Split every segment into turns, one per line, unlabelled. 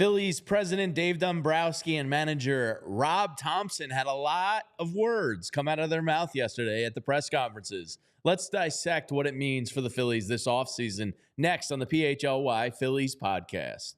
Phillies president Dave Dombrowski and manager Rob Thomson had a lot of words come out of their mouth yesterday at the press conferences. Let's dissect what it means for the Phillies this offseason next on the PHLY Phillies podcast.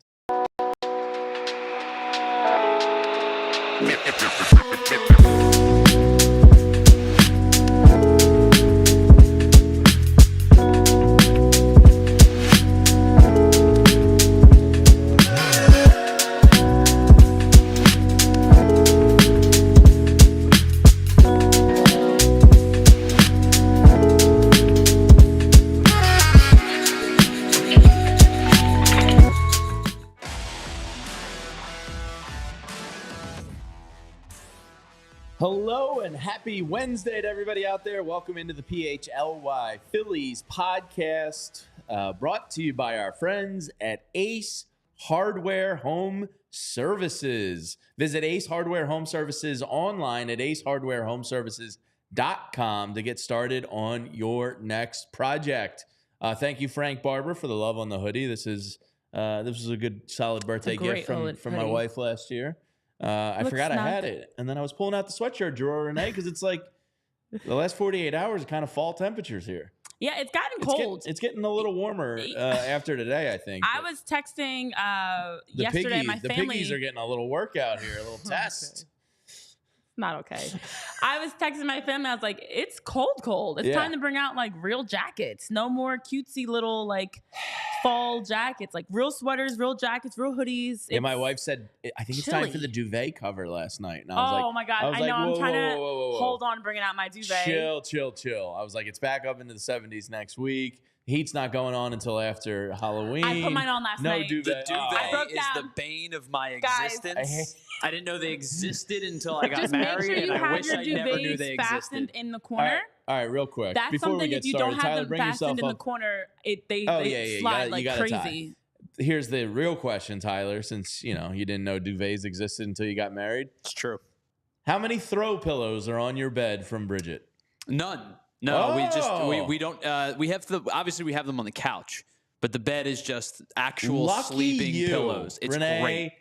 Hello and happy Wednesday to everybody out there. Welcome into the PHLY Phillies podcast, brought to you by our friends at Ace Hardware Home Services. Visit Ace Hardware Home Services online at acehardwarehomeservices.com to get started on your next project. Thank you, Frank Barber, for the love on the hoodie. This was a good, solid birthday gift from my wife last year. I forgot I had it. And then I was pulling out the sweatshirt drawer, Renee, because it's like the last 48 hours are kind of fall temperatures here.
Yeah, it's gotten cold.
It's getting a little warmer after today, I think.
I was texting yesterday. My family.
The piggies are getting a little workout here, a little test.
Not okay. I was texting my family. I was like, it's cold. It's time to bring out like real jackets. No more cutesy little like fall jackets, like real sweaters, real jackets, real hoodies.
Yeah, my wife said, I think it's
chilly.
time for the duvet cover last night. And I was like,
oh my God. I know. I'm trying to hold on bringing out my duvet.
Chill. I was like, it's back up into the 70s next week. Heat's not going on until after Halloween.
I put mine on last night.
No duvet.
The duvet is the bane of my existence. I didn't know they existed until I got married, and I wish I never knew they
fastened
existed.
in the corner.
All right, real quick.
That's
before
something
we get
if you
started,
don't have
Tyler,
them fastened in the corner, they slide like crazy.
Here's the real question, Tyler, since you didn't know duvets existed until you got married.
It's true.
How many throw pillows are on your bed from Bridget?
None. No, we don't. We have obviously we have them on the couch, but the bed is just actual sleeping pillows. It's
Renee.
Great.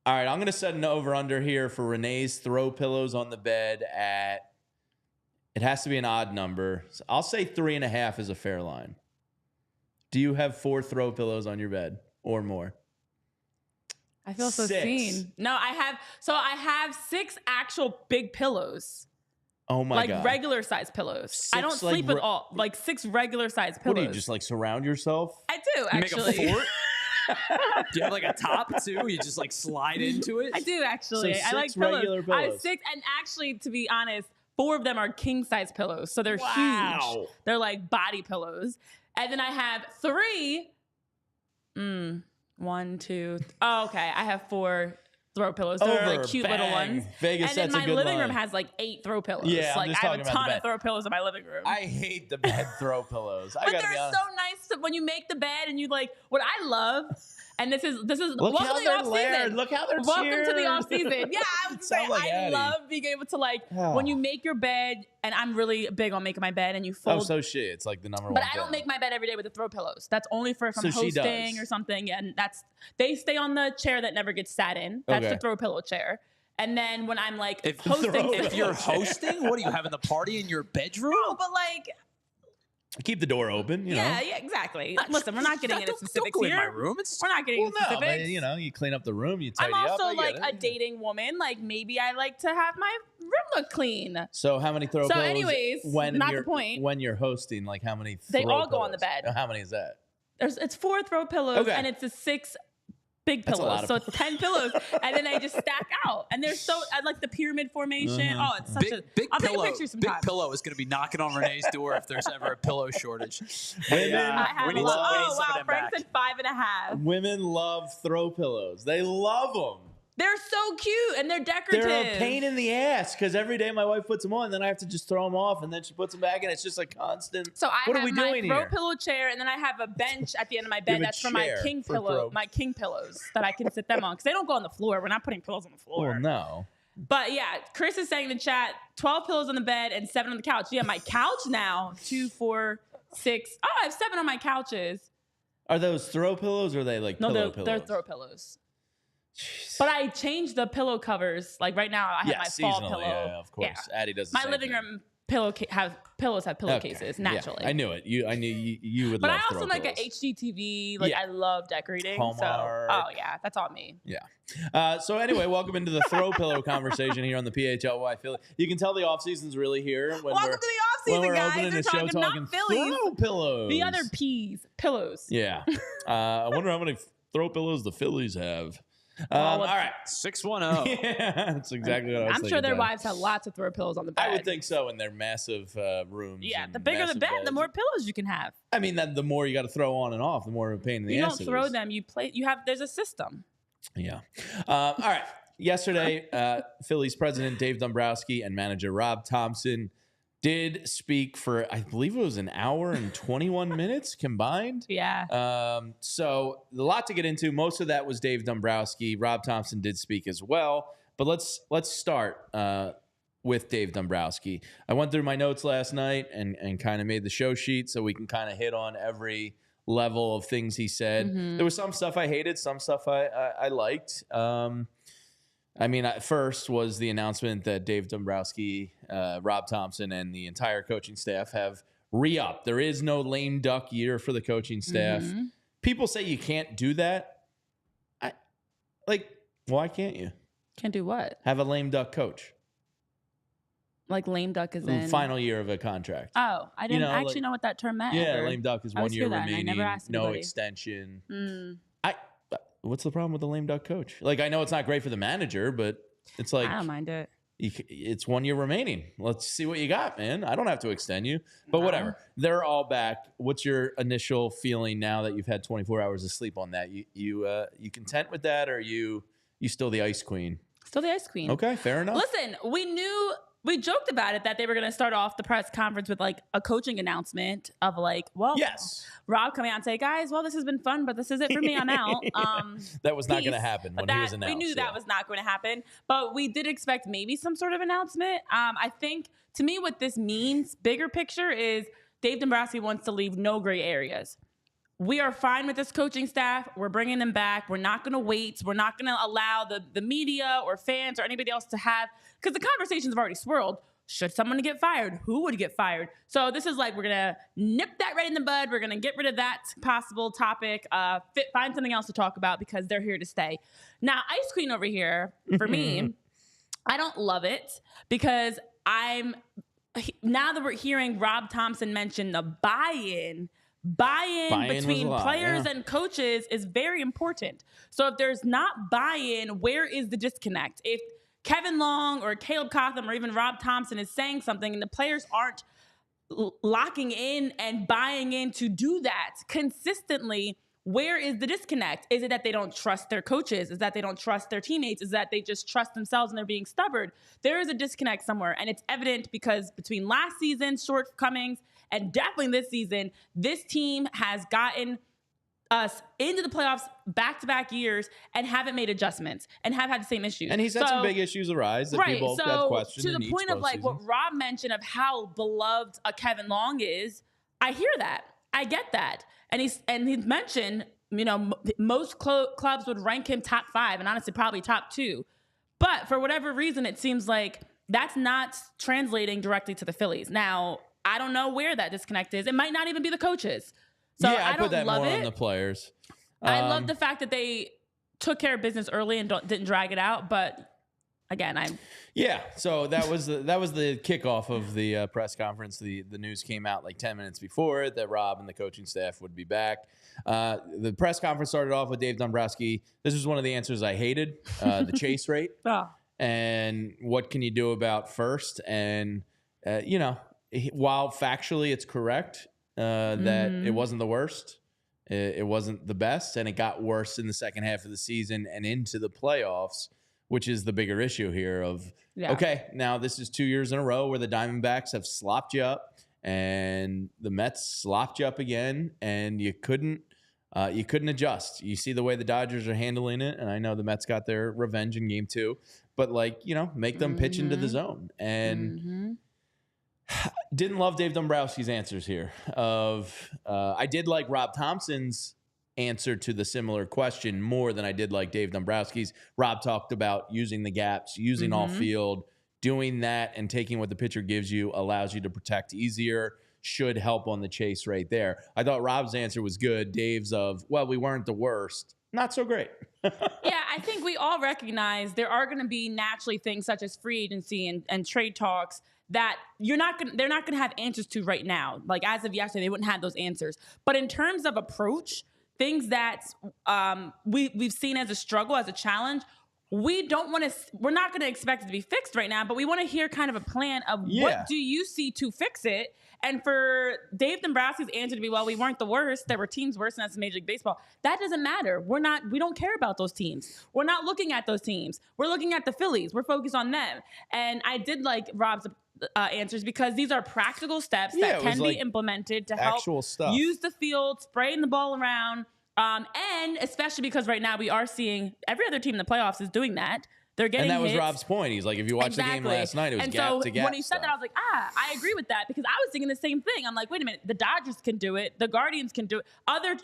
All right, I'm gonna set an over under here for Renee's throw pillows on the bed at. It has to be an odd number. So I'll say 3.5 is a fair line. Do you have 4 throw pillows on your bed or more?
I feel so
6.
seen. No, I have 6 actual big pillows.
Oh my God.
Like regular size pillows.
6,
I don't sleep with all 6 regular size pillows.
What do you just like surround yourself?
I do actually.
Make a fort? Do you have like a top too? You just like slide into it?
I do actually.
So
I like
regular pillows.
I have 6, and actually, to be honest, 4 of them are king size pillows, so they're huge. They're like body pillows, and then I have 3. 1, 2. Oh, okay. I have 4 throw pillows. They're like cute little ones.
Vegas,
and then my living room has like 8 throw pillows.
Yeah,
like I have a ton of throw pillows in my living room.
I hate the bed throw pillows.
But they're so nice when you make the bed and you like. What I love, and this is
look how they're layered. Look how they're
welcome to the off season. Yeah, I was saying I love being able to when you make your bed, and I'm really big on making my bed, and you fold.
Oh, so shit, it's like the number one.
But I don't make my bed every day with the throw pillows. That's only for if I'm hosting or something. Yeah, and they stay on the chair that never gets sat in. That's the throw pillow chair. And then when I'm like hosting,
if you're hosting, what are you having the party in your bedroom?
No, but like.
Keep the door open, you know.
Yeah, exactly. Listen, we're not getting into specifics
don't go
here.
In my room.
We're not getting into specifics.
But, you clean up the room, you tidy up.
I'm also like a dating woman. Like maybe I like to have my room look clean.
So how many throw pillows?
So anyways, not the point.
When you're hosting, like how many
They all
pillows?
go on the bed.
How many is that?
It's 4 throw pillows and it's a 6 big pillows. So it's 10 pillows. And then I just stack out. And they're I like the pyramid formation. Oh, it's such
big
I'll
pillow.
Take a picture sometime.
Big pillow is going to be knocking on Renee's door if there's ever a pillow shortage.
We need wow, Frank said 5.5.
Women love throw pillows. They love them.
They're so cute and they're decorative.
They're a pain in the ass because every day my wife puts them on, and then I have to just throw them off, and then she puts them back, and it's just a constant.
So I
what
have
are we
my
doing
throw
here?
pillow chair, and then I have a bench at the end of my bed that's for my king pillow, my king pillows that I can sit them on because they don't go on the floor. We're not putting pillows on the floor.
Well, no.
But yeah, Chris is saying in the chat, 12 pillows on the bed and 7 on the couch. Yeah, my couch now, 2, 4, 6. Oh, I have 7 on my couches.
Are those throw pillows or are they like pillow pillows?
They're throw pillows. But I changed the pillow covers. Like right now, I have my fall pillow.
Yeah, of course. Yeah. Addie does the
my
same
living
thing.
room pillows have pillowcases naturally.
Yeah, I knew it. I knew you would.
But
love
I also like
pillows.
an HGTV. Like I love decorating.
Hallmark.
So that's all me.
Yeah. So anyway, welcome into the throw pillow conversation here on the PHLY Philly. You can tell the off season's really here.
Welcome to the off season, guys. We're talking not Phillies.
Throw pillows.
The other pillows.
Yeah. I wonder how many throw pillows the Phillies have. All right,
610.
Yeah, that's exactly what I was thinking.
I'm sure their wives have lots of throw pillows on the bed.
I would think so in their massive rooms.
Yeah, the bigger the bed, the more pillows you can have.
I mean, the more you got to throw on and off, the more of a pain in the ass.
You don't throw them. You play. You have. There's a system.
Yeah. All right. Yesterday, Phillies president Dave Dombrowski and manager Rob Thomson did speak for, I believe it was an hour and 21 minutes combined.
Yeah.
So a lot to get into. Most of that was Dave Dombrowski. Rob Thomson did speak as well. But let's start with Dave Dombrowski. I went through my notes last night and kind of made the show sheet so we can kind of hit on every level of things he said. There was some stuff I hated, some stuff I liked. I mean, first was the announcement that Dave Dombrowski, Rob Thomson, and the entire coaching staff have re-upped. There is no lame duck year for the coaching staff. People say you can't do that. Why can't you?
Can't do what?
Have a lame duck coach.
Like lame duck is in
final year of a contract.
Oh, I didn't actually know what that term meant.
Yeah, lame duck is 1 year remaining, no
anybody.
extension. What's the problem with the lame duck coach? Like, I know it's not great for the manager, but it's like,
I don't mind it.
It's 1 year remaining. Let's see what you got, man. I don't have to extend you, but whatever. They're all back. What's your initial feeling now that you've had 24 hours of sleep on that? You content with that, or are you still the ice queen?
Still the ice queen.
Okay, fair enough.
Listen, we joked about it that they were going to start off the press conference with like a coaching announcement of Rob coming out and say, guys, this has been fun, but this is it for me. I'm out.
That was not going to happen when he was announced.
We knew that was not going to happen, but we did expect maybe some sort of announcement. I think to me what this means, bigger picture, is Dave Dombrowski wants to leave no gray areas. We are fine with this coaching staff. We're bringing them back. We're not going to wait. We're not going to allow the media or fans or anybody else to have, because the conversations have already swirled. Should someone get fired? Who would get fired? So this is like, we're going to nip that right in the bud. We're going to get rid of that possible topic, find something else to talk about because they're here to stay. Now, Ice Queen over here, for me, I don't love it because now that we're hearing Rob Thomson mention the buy-in between players and coaches is very important. So if there's not buy-in, where is the disconnect? If Kevin Long or Caleb Cotham or even Rob Thomson is saying something and the players aren't locking in and buying in to do that consistently, where is the disconnect? Is it that they don't trust their coaches? Is that they don't trust their teammates? Is that they just trust themselves and they're being stubborn? There is a disconnect somewhere, and it's evident because between last season's shortcomings and definitely this season, this team has gotten us into the playoffs back-to-back years and haven't made adjustments and have had the same issues.
And he's had some big issues arise that people have questioned.
To the point of like what Rob mentioned of how beloved a Kevin Long is, I hear that. I get that. And he's mentioned, most clubs would rank him top 5 and honestly probably top 2. But for whatever reason, it seems like that's not translating directly to the Phillies. Now, I don't know where that disconnect is. It might not even be the coaches. So I don't
put that
love
more
it.
on the players.
I love the fact that they took care of business early and didn't drag it out. But again,
so that was the kickoff of the press conference. The news came out like 10 minutes before it that Rob and the coaching staff would be back. The press conference started off with Dave Dombrowski. This was one of the answers I hated, the chase rate. And what can you do about first? And, while factually it's correct that it wasn't the worst, it wasn't the best, and it got worse in the second half of the season and into the playoffs, which is the bigger issue here of, okay, now this is 2 years in a row where the Diamondbacks have slopped you up and the Mets slopped you up again, and you couldn't adjust. You see the way the Dodgers are handling it, and I know the Mets got their revenge in game 2, but make them pitch into the zone. And didn't love Dave Dombrowski's answers here. I did like Rob Thomson's answer to the similar question more than I did like Dave Dombrowski's. Rob talked about using the gaps, using all field, doing that and taking what the pitcher gives you allows you to protect easier, should help on the chase right there. I thought Rob's answer was good. Dave's of, well, we weren't the worst. Not so great.
Yeah, I think we all recognize there are going to be naturally things such as free agency and trade talks that they're not going to have answers to right now. Like as of yesterday, they wouldn't have those answers. But in terms of approach, things that we've seen as a struggle, as a challenge, we're not going to expect it to be fixed right now, but we want to hear kind of a plan of what do you see to fix it? And for Dave Dombrowski's answer to be, well, we weren't the worst. There were teams worse than us in Major League Baseball. That doesn't matter. We don't care about those teams. We're not looking at those teams. We're looking at the Phillies. We're focused on them. And I did like Rob's answers because these are practical steps that can be implemented to help use the field, spraying the ball around. And especially because right now we are seeing every other team in the playoffs is doing that. They're getting
and that was
hits.
Rob's point. He's like, if you watch the game last night, it was gap to gap.
When he said that, I was like, I agree with that because I was thinking the same thing. I'm like, wait a minute, the Dodgers can do it, the Guardians can do it,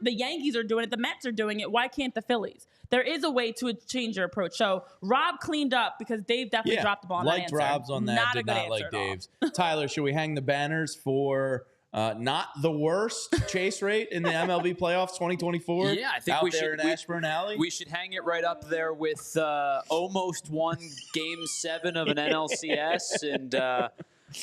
the Yankees are doing it, the Mets are doing it. Why can't the Phillies? There is a way to change your approach. So Rob cleaned up because Dave definitely dropped the ball on that answer.
Liked Rob's on that. Did not like Dave's. Tyler, should we hang the banners for not the worst chase rate in the MLB playoffs 2024?
Yeah, I think
we should. In Ashburn Alley,
we should hang it right up there with almost won Game 7 of an NLCS, and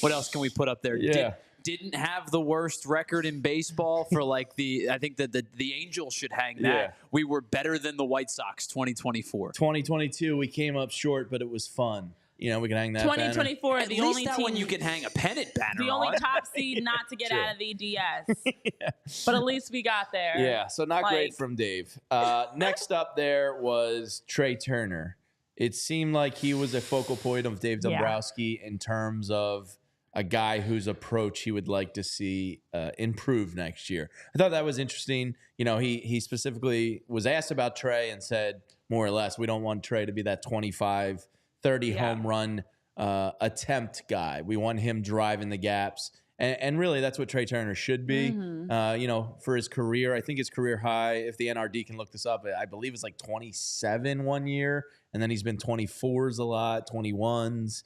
what else can we put up there?
Yeah.
Didn't have the worst record in baseball for like I think that the Angels should hang that. Yeah. We were better than the White Sox 2024.
2022, we came up short, but it was fun. You know, we can hang that
2024,
banner.
the only team
when you can hang a pennant banner.
The only top seed not to get out of the DS. But at least we got there.
Yeah, so not great from Dave. Next up there was Trea Turner. It seemed like he was a focal point of Dave Dombrowski in terms of a guy whose approach he would like to see improve next year. I thought that was interesting. You know, he specifically was asked about Trea and said, more or less, we don't want Trea to be that 25 30 home run attempt guy. We want him driving the gaps. And really, that's what Trea Turner should be. You know, for his career, I think his career high, if the NRD can look this up, I believe it's like 27 one year. And then he's been 24s a lot, 21s.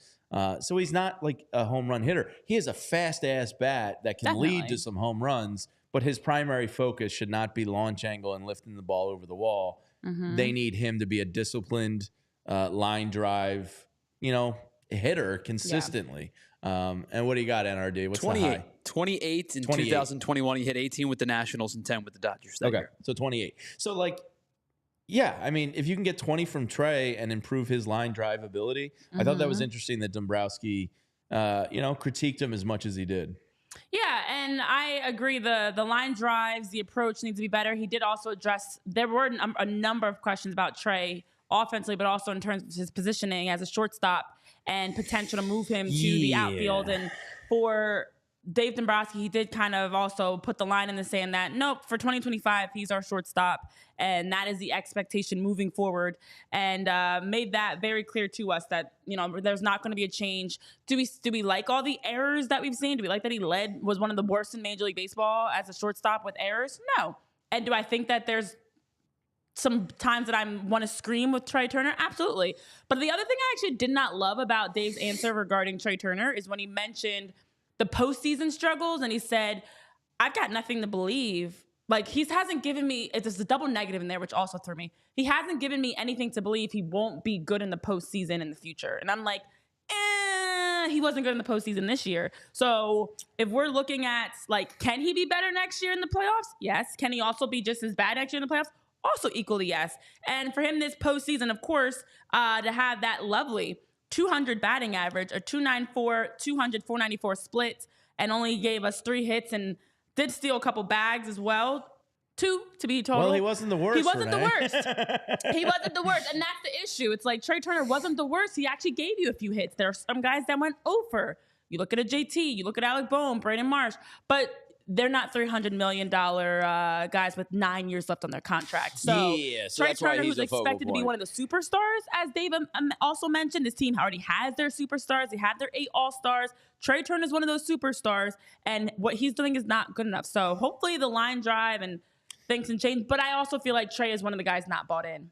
So he's not like a home run hitter. He has a fast-ass bat that can lead to some home runs. But his primary focus should not be launch angle and lifting the ball over the wall. They need him to be a disciplined line drive, you know, hitter consistently. And what do you got, NRD? What's
28.
the high?
28 in 2021. He hit 18 with the Nationals and 10 with the Dodgers.
Okay, so 28. So, like, yeah, I mean, if you can get 20 from Trea and improve his line drive ability, I thought that was interesting that Dombrowski, you know, critiqued him as much as he did.
Yeah, and I agree. The line drives, the approach needs to be better. He did also address, there were a number of questions about Trea offensively, but also in terms of his positioning as a shortstop and potential to move him to the outfield. And for Dave Dombrowski, he did kind of also put the line in the sand that, nope, for 2025, he's our shortstop. And that is the expectation moving forward. And made that very clear to us that, you know, there's not going to be a change. Do we like all the errors that we've seen? Do we like that he was one of the worst in Major League Baseball as a shortstop with errors? No. And do I think that there's some times that I want to scream with Trea Turner? Absolutely. But the other thing I actually did not love about Dave's answer regarding Trea Turner is when he mentioned the postseason struggles and he said, I've got nothing to believe. Like, he hasn't given me, there's a double negative in there, which also threw me. He hasn't given me anything to believe he won't be good in the postseason in the future. And I'm like, he wasn't good in the postseason this year. So if we're looking at, like, can he be better next year in the playoffs? Yes. Can he also be just as bad next year in the playoffs? Also equally yes. And for him this postseason, of course, to have that lovely 200 batting average, a 294, 200, 494 split, and only gave us 3 hits and did steal a couple bags as well. 2 to be total.
Well, he wasn't the worst.
He wasn't the worst. He wasn't the worst. And that's the issue. It's like Trea Turner wasn't the worst. He actually gave you a few hits. There are some guys that went over. You look at a JT, you look at Alec Bohm, Brandon Marsh, but they're not $300 million guys with 9 years left on their contract. So, Trea Turner, who's expected to be one of the superstars, as Dave also mentioned, this team already has their superstars. They have their 8 all-stars. Trea Turner is one of those superstars, and what he's doing is not good enough. So hopefully the line drive and things can change. But I also feel like Trea is one of the guys not bought in.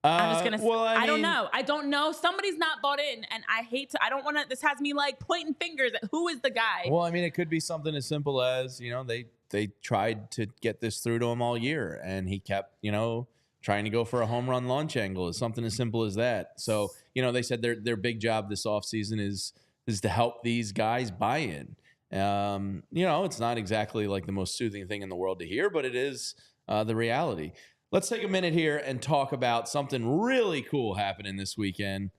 I'm just gonna. Well, I don't know. I don't know. Somebody's not bought in, and I hate to. I don't want to. This has me like pointing fingers at who is the guy.
Well, I mean, it could be something as simple as they tried to get this through to him all year, and he kept trying to go for a home run launch angle. It's something as simple as that. So they said their big job this offseason is to help these guys buy in. It's not exactly like the most soothing thing in the world to hear, but it is the reality. Let's take a minute here and talk about something really cool happening this weekend,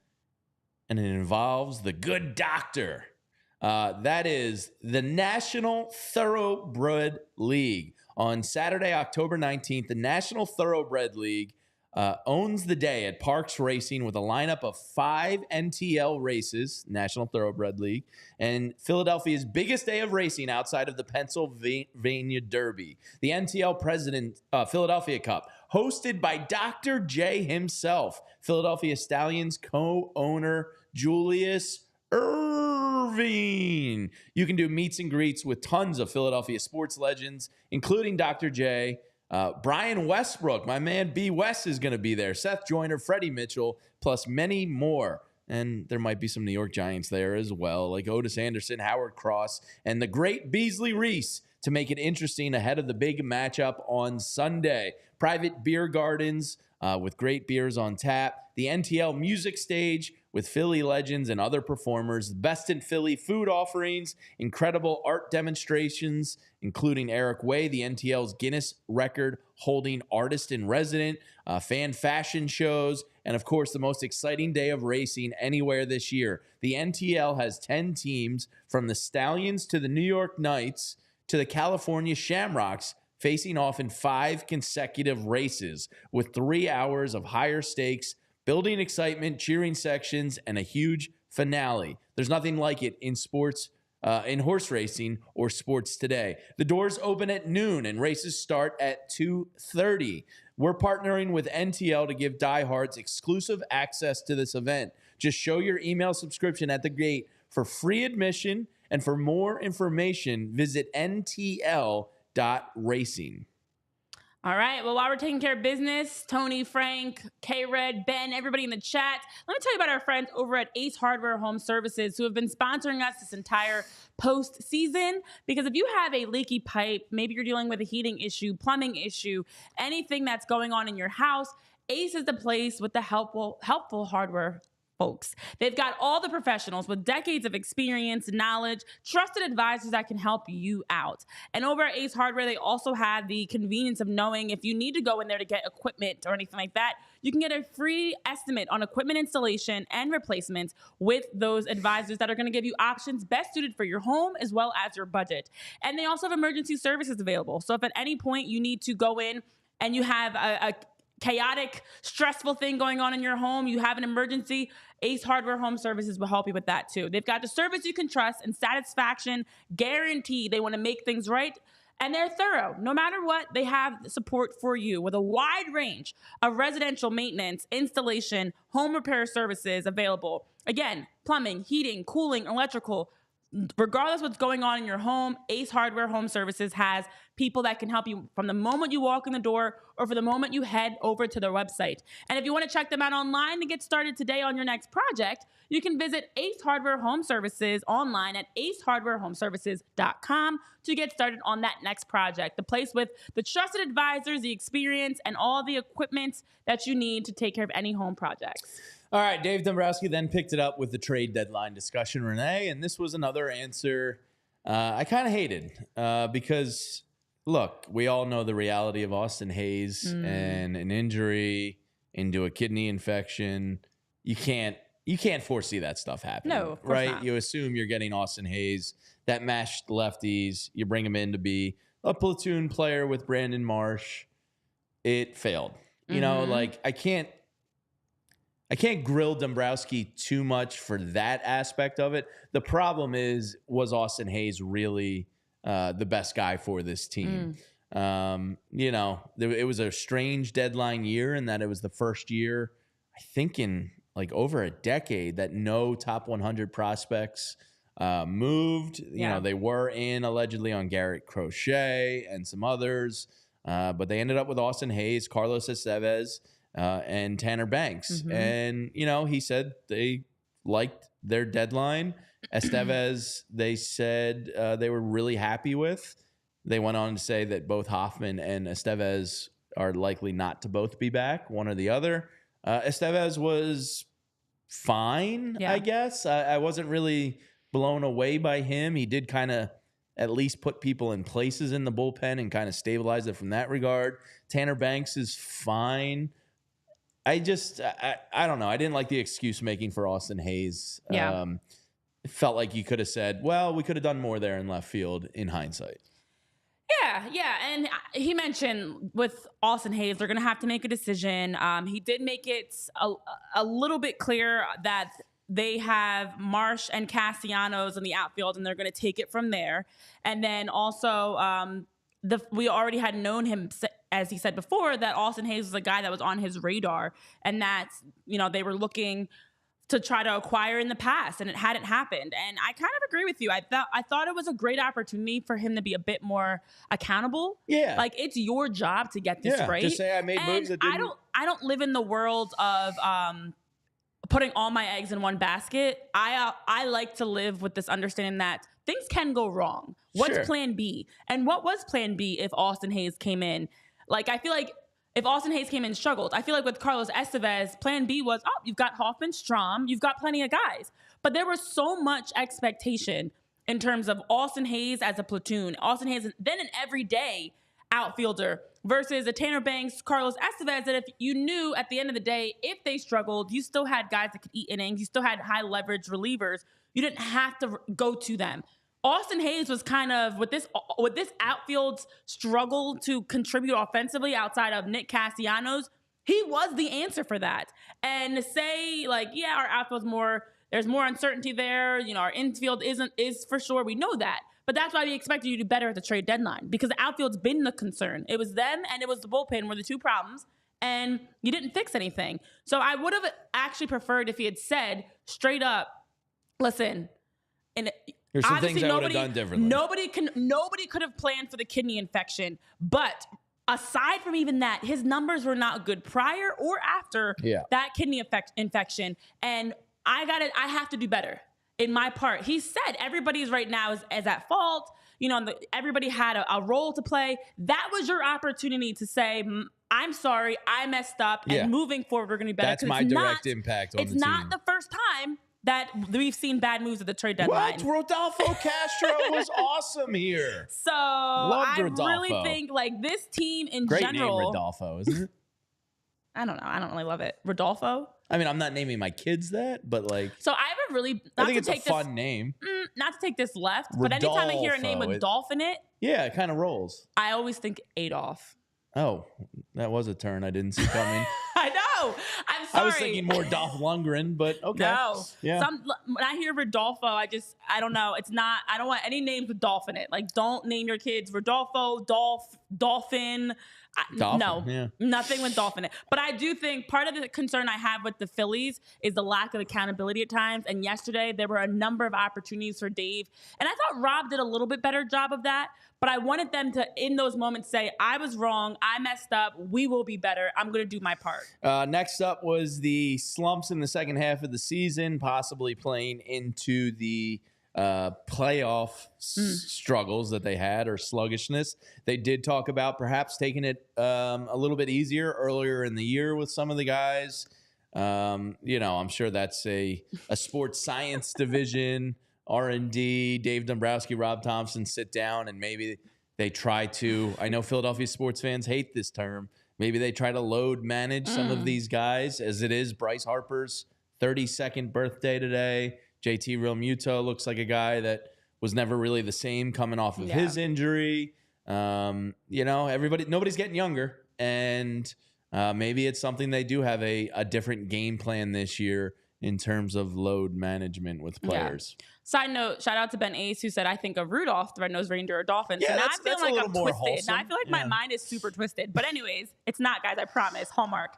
and it involves the good doctor. That is the National Thoroughbred League. On Saturday, October 19th, the National Thoroughbred League owns the day at Parks Racing with a lineup of 5 NTL races, National Thoroughbred League, and Philadelphia's biggest day of racing outside of the Pennsylvania Derby, the NTL President Philadelphia Cup, hosted by Dr. J himself, Philadelphia Stallions co-owner Julius Irving. You can do meets and greets with tons of Philadelphia sports legends, including Dr. J, Brian Westbrook, my man B. West is going to be there, Seth Joyner, Freddie Mitchell, plus many more. And there might be some New York Giants there as well, like Otis Anderson, Howard Cross, and the great Beasley Reese to make it interesting ahead of the big matchup on Sunday. Private beer gardens with great beers on tap, the NTL music stage with Philly legends and other performers, best in Philly food offerings, incredible art demonstrations, including Eric Way, the NTL's Guinness record holding artist in resident, fan fashion shows, and of course, the most exciting day of racing anywhere this year. The NTL has 10 teams from the Stallions to the New York Knights to the California Shamrocks, facing off in 5 consecutive races with 3 hours of higher stakes, building excitement, cheering sections, and a huge finale. There's nothing like it in sports, in horse racing or sports today. The doors open at noon and races start at 2:30. We're partnering with NTL to give diehards exclusive access to this event. Just show your email subscription at the gate for free admission, and for more information, visit ntl.racing.
All right. Well, while we're taking care of business, Tony, Frank, K-Red, Ben, everybody in the chat, let me tell you about our friends over at Ace Hardware Home Services who have been sponsoring us this entire postseason. Because if you have a leaky pipe, maybe you're dealing with a heating issue, plumbing issue, anything that's going on in your house, Ace is the place with the helpful hardware folks. They've got all the professionals with decades of experience, knowledge, trusted advisors that can help you out. And over at Ace Hardware, they also have the convenience of knowing if you need to go in there to get equipment or anything like that, you can get a free estimate on equipment installation and replacements with those advisors that are going to give you options best suited for your home as well as your budget. And they also have emergency services available. So if at any point you need to go in and you have a chaotic, stressful thing going on in your home, you have an emergency, Ace Hardware Home Services will help you with that too. They've got the service you can trust and satisfaction guaranteed. They want to make things right, and they're thorough. No matter what, they have support for you with a wide range of residential maintenance, installation, home repair services available. Again, plumbing, heating, cooling, electrical. Regardless of what's going on in your home, Ace Hardware Home Services has people that can help you from the moment you walk in the door or for the moment you head over to their website. And if you want to check them out online to get started today on your next project, you can visit Ace Hardware Home Services online at acehardwarehomeservices.com to get started on that next project. The place with the trusted advisors, the experience, and all the equipment that you need to take care of any home projects.
All right, Dave Dombrowski then picked it up with the trade deadline discussion, Renee, and this was another answer I kind of hated because, look, we all know the reality of Austin Hayes and an injury into a kidney infection. You can't foresee that stuff happening.
No, of course
right?
not.
You assume you're getting Austin Hayes, that mashed lefties. You bring him in to be a platoon player with Brandon Marsh. It failed. You know, like I can't grill Dombrowski too much for that aspect of it. The problem was Austin Hayes really the best guy for this team? You know, it was a strange deadline year in that it was the first year, I think in like over a decade, that no top 100 prospects moved. You know, they were in allegedly on Garrett Crochet and some others. but they ended up with Austin Hayes, Carlos Estevez, and Tanner Banks. And, he said they liked their deadline. Estevez, they said they were really happy with. They went on to say that both Hoffman and Estevez are likely not to both be back, one or the other. Estevez was fine, I guess. I wasn't really blown away by him. He did kind of at least put people in places in the bullpen and kind of stabilize it from that regard. Tanner Banks is fine. I don't know. I didn't like the excuse making for Austin Hayes. It felt like you could have said, well, we could have done more there in left field in hindsight.
Yeah. And he mentioned with Austin Hayes, they're going to have to make a decision. He did make it a little bit clear that they have Marsh and Castellanos in the outfield, and they're going to take it from there. And then also, we already had known him, as he said before, that Austin Hayes was a guy that was on his radar, and that they were looking to try to acquire in the past, and it hadn't happened. And I kind of agree with you. I thought it was a great opportunity for him to be a bit more accountable. Yeah, like it's your job to get this right.
Just say I made moves that didn't.
I don't live in the world of putting all my eggs in one basket. I like to live with this understanding that things can go wrong. What's plan B? And what was plan B if Austin Hayes came in? Like, I feel like if Austin Hayes came in and struggled, I feel like with Carlos Estevez, plan B was, you've got Hoffman, Strom, you've got plenty of guys. But there was so much expectation in terms of Austin Hayes as a platoon. Austin Hayes, then an everyday outfielder versus a Tanner Banks, Carlos Estevez, that if you knew at the end of the day, if they struggled, you still had guys that could eat innings. You still had high leverage relievers. You didn't have to go to them. Austin Hayes was kind of, with this outfield's struggle to contribute offensively outside of Nick Castellanos, he was the answer for that. And to say, our outfield's there's more uncertainty there. Our infield is for sure. We know that. But that's why we expected you to do better at the trade deadline, because the outfield's been the concern. It was them and it was the bullpen were the two problems, and you didn't fix anything. So I would have actually preferred if he had said straight up, listen, and
there's some things I would have done differently.
Nobody could have planned for the kidney infection, but aside from even that, his numbers were not good prior or after that kidney infection, and I have to do better. In my part, he said everybody's right now is at fault. Everybody had a role to play. That was your opportunity to say, I'm sorry, I messed up, and moving forward, we're going to be better.
That's my direct impact on the team.
It's not the first time that we've seen bad moves at the trade deadline.
What? Rodolfo Castro was awesome here.
So I really think this team in
Great
general.
Great name, Rodolfo, isn't it?
I don't know. I don't really love it. Rodolfo?
I mean, I'm not naming my kids that, but
So I have a really...
I think it's a fun name.
Not to take this left, but anytime I hear a name with Dolph in it...
Yeah, it kind of rolls.
I always think Adolf.
Oh, that was a turn I didn't see coming.
I know. I'm sorry.
I was thinking more Dolph Lundgren, but okay.
No.
Yeah.
When I hear Rodolfo, I don't know. It's not... I don't want any names with Dolph in it. Don't name your kids Rodolfo, Dolphin... No, nothing with Dolphin in it. But I do think part of the concern I have with the Phillies is the lack of accountability at times. And yesterday, there were a number of opportunities for Dave. And I thought Rob did a little bit better job of that. But I wanted them to, in those moments, say, I was wrong. I messed up. We will be better. I'm going to do my part.
Next up was the slumps in the second half of the season, possibly playing into the playoff struggles that they had, or sluggishness. They did talk about perhaps taking it a little bit easier earlier in the year with some of the guys. I'm sure that's a sports science division, R&D, Dave Dombrowski, Rob Thomson sit down and maybe they try to, I know Philadelphia sports fans hate this term, maybe they try to load manage some of these guys, as it is Bryce Harper's 32nd birthday today. JT Realmuto looks like a guy that was never really the same coming off of his injury. Nobody's getting younger, and maybe it's something they do have a different game plan this year in terms of load management with players.
Yeah. Side note, shout out to Ben Ace, who said, I think of Rudolph, the red-nosed reindeer, or dolphin.
Yeah,
so now
that's,
I feel
that's
like
a little
I'm
more
twisted.
wholesome.
Now I feel like my mind is super twisted. But anyways, it's not, guys, I promise. Hallmark.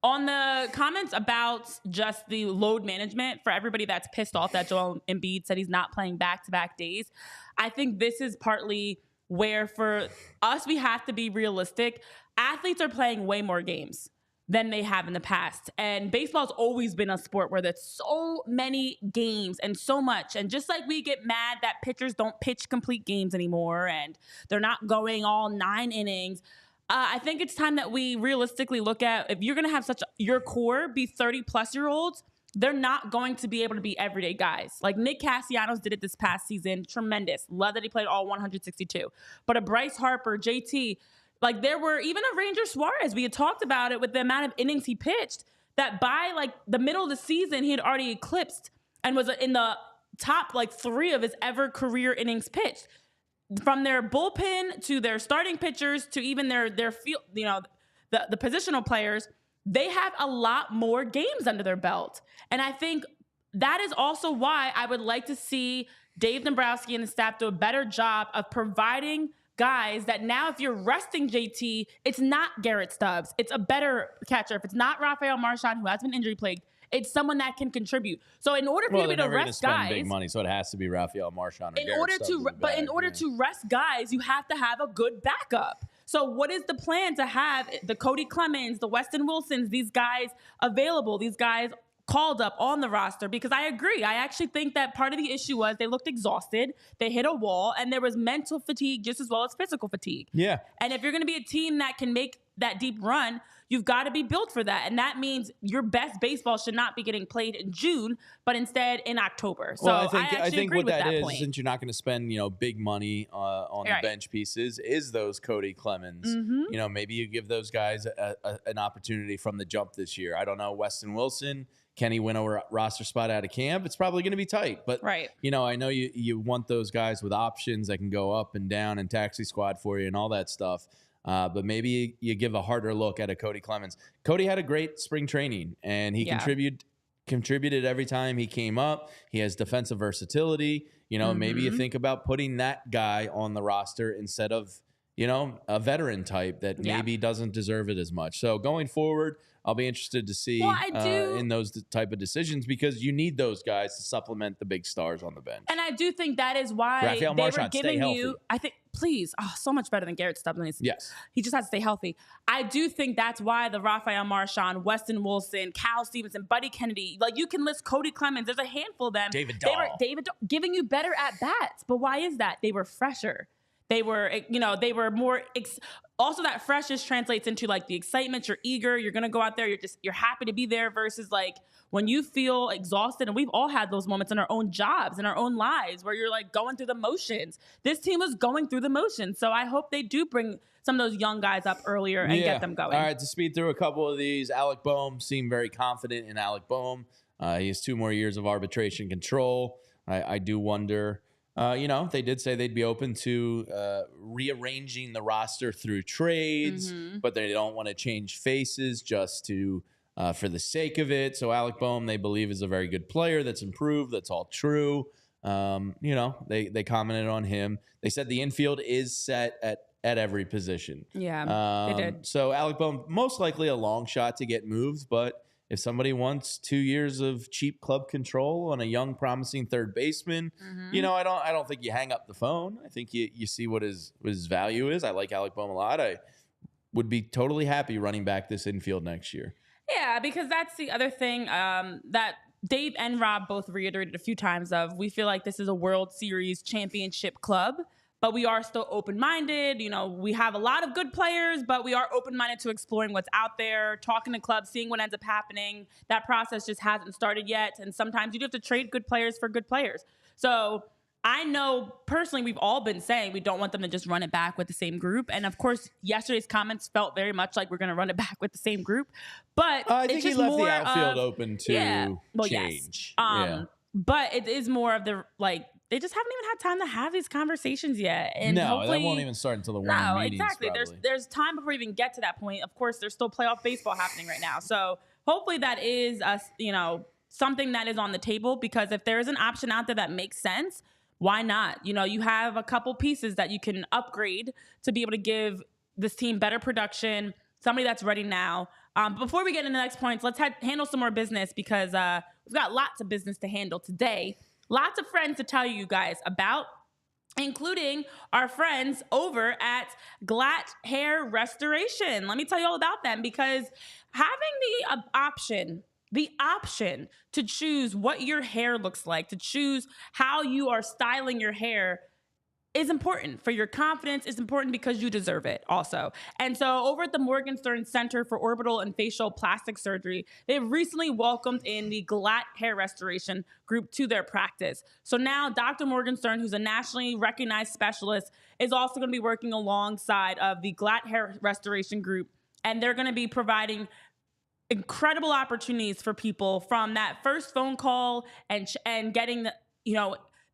On the comments about just the load management, for everybody that's pissed off that Joel Embiid said he's not playing back-to-back days, I think this is partly where for us, we have to be realistic. Athletes are playing way more games than they have in the past. And baseball's always been a sport where there's so many games and so much. And just like we get mad that pitchers don't pitch complete games anymore and they're not going all 9 innings, I think it's time that we realistically look at, if you're going to have your core be 30-plus-year-olds, they're not going to be able to be everyday guys. Like Nick Castellanos did it this past season. Tremendous. Love that he played all 162. But a Bryce Harper, JT, like there were even a Ranger Suarez. We had talked about it with the amount of innings he pitched, that by like the middle of the season, he had already eclipsed and was in the top like 3 of his ever career innings pitched. From their bullpen to their starting pitchers to even their field, the positional players, they have a lot more games under their belt. And I think that is also why I would like to see Dave Dombrowski and the staff do a better job of providing guys that now if you're resting JT, it's not Garrett Stubbs. It's a better catcher. If it's not Rafael Marchand, who has been injury plagued, it's someone that can contribute. So in order for you to rest guys,
big money, so it has to be Rafael Marchand. Or
in order to rest guys, you have to have a good backup. So what is the plan to have the Cody Clemens, the Weston Wilsons, these guys available, these guys called up on the roster? Because I agree. I actually think that part of the issue was they looked exhausted, they hit a wall, and there was mental fatigue just as well as physical fatigue.
Yeah.
And if you're going to be a team that can make that deep run, you've got to be built for that. And that means your best baseball should not be getting played in June, but instead in October. So
I think
agree
what
with
that is,
point.
since you're not going to spend, big money on the bench pieces, is those Cody Clemens.
Mm-hmm.
Maybe you give those guys an opportunity from the jump this year. I don't know, Weston Wilson, can he win a roster spot out of camp? It's probably going to be tight. But,
right.
I know you want those guys with options that can go up and down and taxi squad for you and all that stuff. But maybe you give a harder look at a Cody Clemens. Cody had a great spring training, and he contributed every time he came up. He has defensive versatility. Maybe you think about putting that guy on the roster instead of, a veteran type that maybe doesn't deserve it as much. So going forward, I'll be interested to see in those type of decisions, because you need those guys to supplement the big stars on the bench.
And I do think that is why
Rafael Marchand,
were giving you, I think, please, so much better than Garrett Stubbs.
Yes.
He just has to stay healthy. I do think that's why the Rafael Marchand, Weston Wilson, Cal Stevenson, Buddy Kennedy, like you can list Cody Clemens. There's a handful of them.
David Dahl
giving you better at bats. But why is that? They were fresher. They were, they were more. Also, that freshness translates into like the excitement. You're eager. You're gonna go out there. You're happy to be there. Versus like when you feel exhausted, and we've all had those moments in our own jobs, in our own lives, where you're like going through the motions. This team was going through the motions, so I hope they do bring some of those young guys up earlier and get them going.
All right, to speed through a couple of these, Alec Boehm seemed very confident in Alec Boehm. He has 2 more years of arbitration control. I do wonder. They did say they'd be open to rearranging the roster through trades, but they don't want to change faces just to for the sake of it. So Alec Boehm, they believe, is a very good player that's improved. That's all true. They commented on him. They said the infield is set at every position.
Yeah, they did. So
Alec Boehm, most likely a long shot to get moved, but if somebody wants 2 years of cheap club control on a young, promising third baseman, I don't think you hang up the phone. I think you see what his value is. I like Alec Boehm a lot. I would be totally happy running back this infield next year.
Yeah, because that's the other thing that Dave and Rob both reiterated a few times of. We feel like this is a World Series championship club, but we are still open-minded. We have a lot of good players, but we are open-minded to exploring what's out there, talking to clubs, seeing what ends up happening. That process just hasn't started yet, and sometimes you do have to trade good players for good players. So I know personally we've all been saying we don't want them to just run it back with the same group. And, of course, yesterday's comments felt very much like we're going to run it back with the same group. But
I think
it's just
he left
more
the outfield open to
Yes.
change.
But it is more of the, they just haven't even had time to have these conversations yet. And
no, that won't even start until the winter meetings.
Exactly.
Probably.
There's time before we even get to that point. Of course, there's still playoff baseball happening right now. So hopefully that is something that is on the table, because if there is an option out there that makes sense, why not? You have a couple pieces that you can upgrade to be able to give this team better production, somebody that's ready now. Before we get into the next points, let's handle some more business, because we've got lots of business to handle today. Lots of friends to tell you guys about. including our friends over at Glatt Hair Restoration. Let me tell you all about them, because having the option to choose what your hair looks like, to choose how you are styling your hair, is important for your confidence. It's important because you deserve it also. And so over at the Morgenstern Center for Orbital and Facial Plastic Surgery, they've recently welcomed in the Glatt Hair Restoration group to their practice. So now Dr. Morgenstern, who's a nationally recognized specialist, is also going to be working alongside of the Glatt Hair Restoration group. And they're going to be providing incredible opportunities for people from that first phone call and getting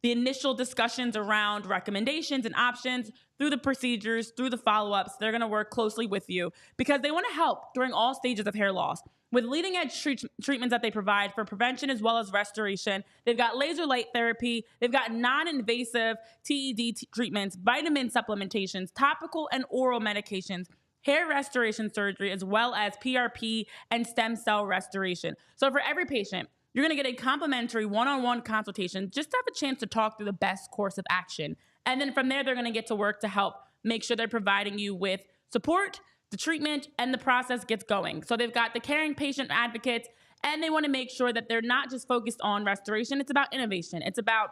the initial discussions around recommendations and options, through the procedures, through the follow-ups. They're going to work closely with you because they want to help during all stages of hair loss. With leading-edge treatments that they provide for prevention as well as restoration, they've got laser light therapy, they've got non-invasive TED treatments, vitamin supplementations, topical and oral medications, hair restoration surgery, as well as PRP and stem cell restoration. So for every patient, you're going to get a complimentary one-on-one consultation just to have a chance to talk through the best course of action. And then from there, they're going to get to work to help make sure they're providing you with support, the treatment, and the process gets going. So they've got the caring patient advocates, and they want to make sure that they're not just focused on restoration. It's about innovation. It's about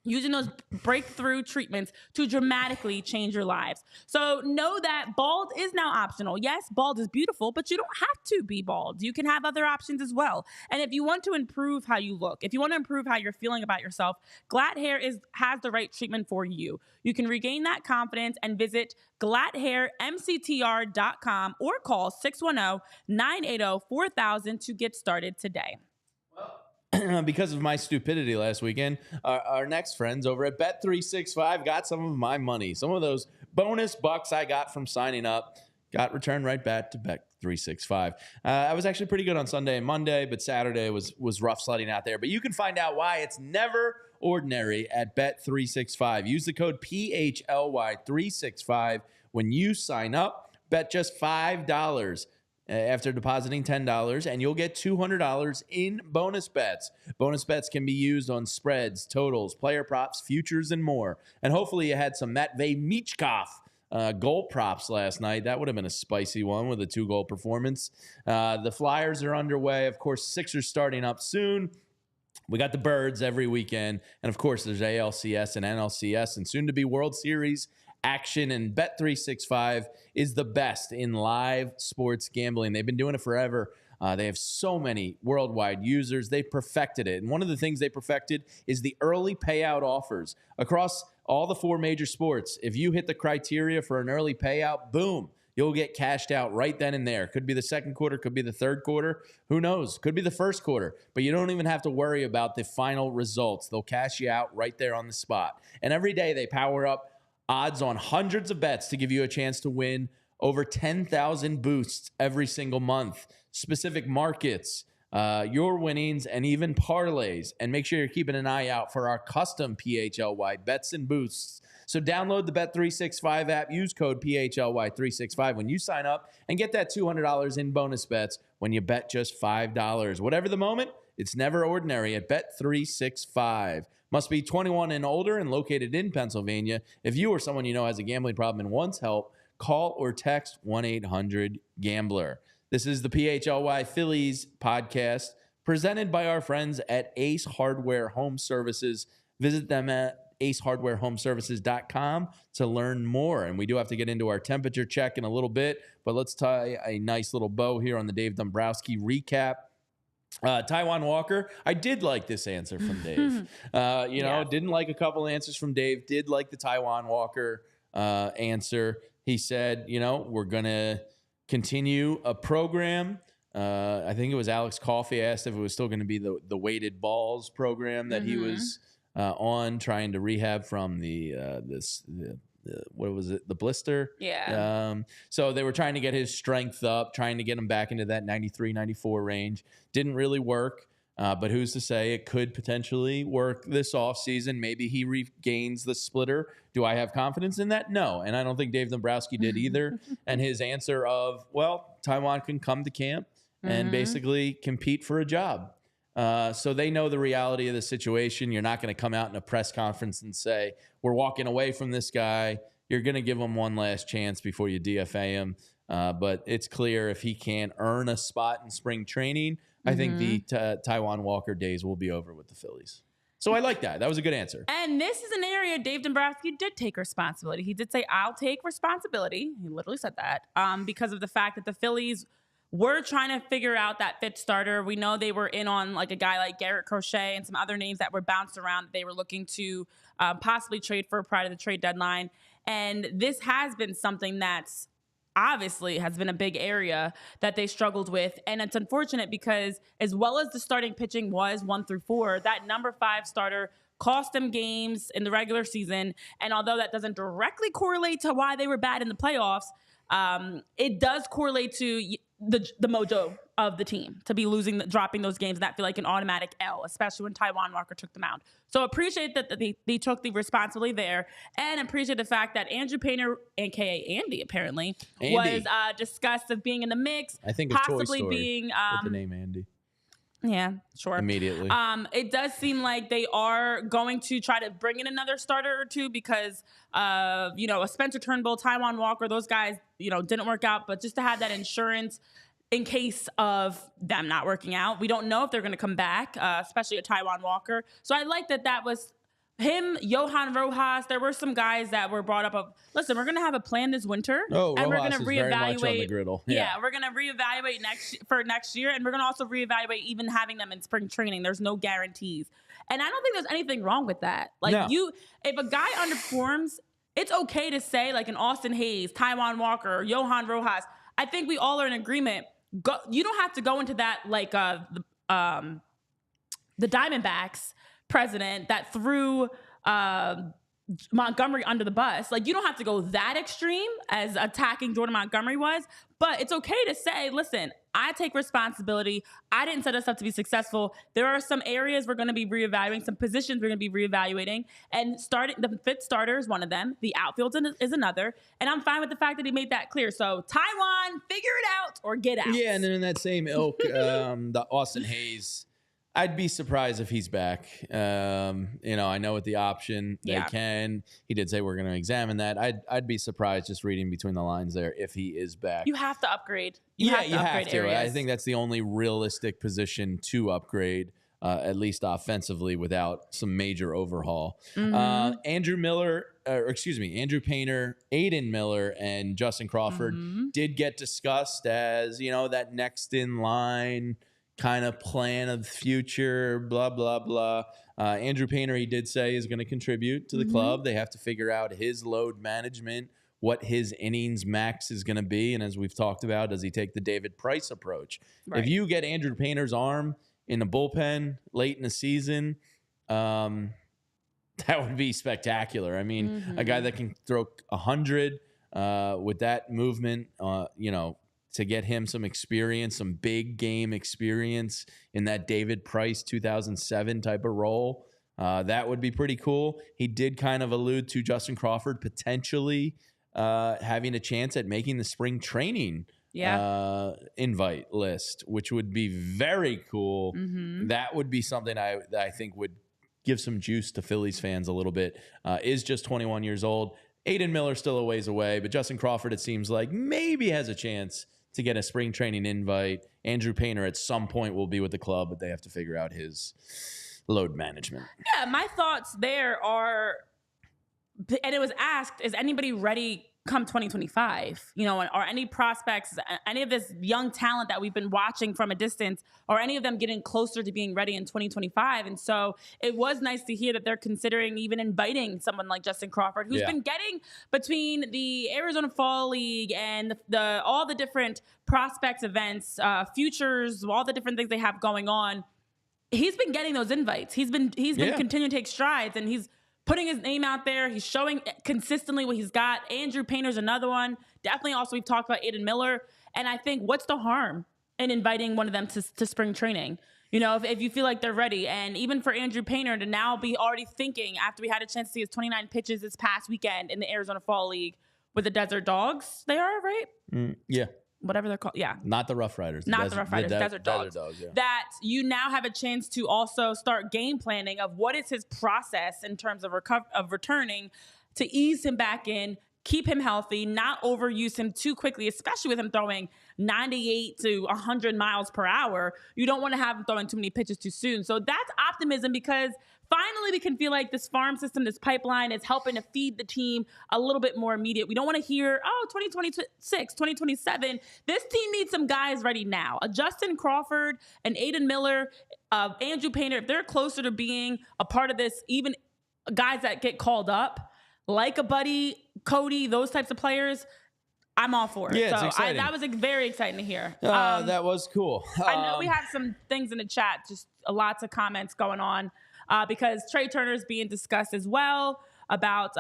using those breakthrough treatments to dramatically change your lives. So know that bald is now optional. Yes, bald is beautiful, but you don't have to be bald. You can have other options as well. And if you want to improve how you look, if you want to improve how you're feeling about yourself, Glatt Hair has the right treatment for you. You can regain that confidence and visit glatthairmctr.com or call 610-980-4000 to get started today.
Because of my stupidity last weekend, our next friends over at Bet365 got some of my money. Some of those bonus bucks I got from signing up got returned right back to Bet365. I was actually pretty good on Sunday and Monday, but Saturday was rough sledding out there. But you can find out why it's never ordinary at Bet365. Use the code PHLY365 when you sign up. Bet just $5 after depositing $10, and you'll get $200 in bonus bets. Bonus bets can be used on spreads, totals, player props, futures, and more. And hopefully you had some Matvei Michkov goal props last night. That would have been a spicy one with a 2-goal performance. The Flyers are underway. Of course, Sixers starting up soon. We got the Birds every weekend. And, of course, there's ALCS and NLCS and soon-to-be World Series action, and Bet365 is the best in live sports gambling. They've been doing it forever. They have so many worldwide users. They perfected it. And one of the things they perfected is the early payout offers across all the 4 major sports. If you hit the criteria for an early payout, boom, you'll get cashed out right then and there. Could be the second quarter, could be the third quarter. Who knows? Could be the first quarter. But you don't even have to worry about the final results. They'll cash you out right there on the spot. And every day they power up odds on hundreds of bets to give you a chance to win over 10,000 boosts every single month. Specific markets, your winnings, and even parlays. And make sure you're keeping an eye out for our custom PHLY bets and boosts. So download the Bet365 app. Use code PHLY365 when you sign up and get that $200 in bonus bets when you bet just $5. Whatever the moment, it's never ordinary at Bet365. Must be 21 and older and located in Pennsylvania. If you or someone you know has a gambling problem and wants help, call or text 1-800-GAMBLER. This is the PHLY Phillies podcast presented by our friends at Ace Hardware Home Services. Visit them at acehardwarehomeservices.com to learn more. And we do have to get into our temperature check in a little bit, but let's tie a nice little bow here on the Dave Dombrowski recap. Taijuan Walker, I did like this answer from Dave. Didn't like a couple answers from Dave. Did like the Taijuan Walker answer. He said, we're going to continue a program. I think it was Alex Coffey asked if it was still going to be the weighted balls program that he was on, trying to rehab from what was it? The blister?
Yeah.
So they were trying to get his strength up, trying to get him back into that 93, 94 range. Didn't really work, but who's to say it could potentially work this offseason? Maybe he regains the splitter. Do I have confidence in that? No, and I don't think Dave Dombrowski did either. And his answer of, well, Taijuan can come to camp and basically compete for a job. So they know the reality of the situation. You're not going to come out in a press conference and say, we're walking away from this guy. You're going to give him one last chance before you DFA him. But it's clear if he can earn a spot in spring training, I think the Taijuan Walker days will be over with the Phillies. So I like that. That was a good answer.
And this is an area Dave Dombrowski did take responsibility. He did say, I'll take responsibility. He literally said that because of the fact that the Phillies were trying to figure out that fifth starter. We know they were in on like a guy like Garrett Crochet and some other names that were bounced around that they were looking to possibly trade for prior to the trade deadline. And this has been something that's obviously has been a big area that they struggled with. And it's unfortunate because as well as the starting pitching was 1 through 4, that number 5 starter cost them games in the regular season. And although that doesn't directly correlate to why they were bad in the playoffs, it does correlate to the mojo of the team to be dropping those games, and that feel like an automatic L, especially when Taijuan Walker took them out. So appreciate that they took the responsibility there, and appreciate the fact that Andrew Painter, aka Andy, apparently was discussed of being in the mix.
I think
possibly
Toy Story
being
with the name Andy.
Yeah, sure.
Immediately.
It does seem like they are going to try to bring in another starter or two because, a Spencer Turnbull, Taijuan Walker, those guys, didn't work out. But just to have that insurance in case of them not working out. We don't know if they're going to come back, especially a Taijuan Walker. So I like that was him, Johan Rojas. There were some guys that were brought up of, listen, we're going to have a plan this winter.
And
we're
going to
reevaluate.
Very much on the griddle.
Yeah, we're going to reevaluate next year. And we're going to also reevaluate even having them in spring training. There's no guarantees. And I don't think there's anything wrong with that. If a guy underperforms, it's okay to say like an Austin Hayes, Taijuan Walker, or Johan Rojas. I think we all are in agreement. You don't have to go into that like the Diamondbacks president that threw Montgomery under the bus. Like, you don't have to go that extreme as attacking Jordan Montgomery was, but it's okay to say, listen, I take responsibility. I didn't set us up to be successful. There are some areas we're going to be reevaluating, some positions we're going to be reevaluating, and the fifth starter is one of them. The outfield is another, and I'm fine with the fact that he made that clear. So Taijuan, figure it out or get out.
Yeah, and then in that same ilk, the Austin Hayes, I'd be surprised if he's back. I know with the option they can. He did say we're going to examine that. I'd be surprised just reading between the lines there if he is back.
You have to upgrade.
You have to. I think that's the only realistic position to upgrade, at least offensively, without some major overhaul.
Mm-hmm.
Andrew Painter, Aidan Miller, and Justin Crawford did get discussed as that next in line kind of plan of the future, blah, blah, blah. Andrew Painter, he did say, is going to contribute to the club. They have to figure out his load management, what his innings max is going to be. And as we've talked about, does he take the David Price approach? Right. If you get Andrew Painter's arm in the bullpen late in the season, that would be spectacular. I mean, a guy that can throw 100 with that movement, to get him some experience, some big game experience in that David Price 2007 type of role. That would be pretty cool. He did kind of allude to Justin Crawford potentially having a chance at making the spring training invite list, which would be very cool. That would be something that I think would give some juice to Phillies fans a little bit. Is just 21 years old. Aidan Miller still a ways away, but Justin Crawford, it seems like, maybe has a chance to get a spring training invite. Andrew Painter at some point will be with the club, but they have to figure out his load management.
Yeah, my thoughts there are, and it was asked, is anybody ready come 2025? Are any prospects, any of this young talent that we've been watching from a distance, are any of them getting closer to being ready in 2025? And so it was nice to hear that they're considering even inviting someone like Justin Crawford, who's been getting between the Arizona Fall League and all the different prospects events, futures, all the different things they have going on. He's been getting those invites. He's been continuing to take strides, and he's putting his name out there. He's showing consistently what he's got. Andrew Painter's another one. Definitely also we've talked about Aidan Miller. And I think what's the harm in inviting one of them to spring training? If you feel like they're ready. And even for Andrew Painter to now be already thinking, after we had a chance to see his 29 pitches this past weekend in the Arizona Fall League with the Desert Dogs, they are, right?
Yeah.
whatever they're called. Yeah.
Not the Rough Riders.
Not the Rough Riders. Desert Dogs.
Yeah.
That you now have a chance to also start game planning of what is his process in terms of returning to ease him back in, keep him healthy, not overuse him too quickly, especially with him throwing 98 to 100 miles per hour. You don't want to have him throwing too many pitches too soon. So that's optimism, because finally we can feel like this farm system, this pipeline is helping to feed the team a little bit more immediate. We don't want to hear, 2026, 2027. This team needs some guys ready now. Justin Crawford and Aidan Miller, Andrew Painter, if they're closer to being a part of this, even guys that get called up, like a Buddy, Cody, those types of players, I'm all for it.
Yeah, it's exciting.
That was very exciting to hear.
That was cool.
I know we have some things in the chat, just lots of comments going on because Trea Turner is being discussed as well. About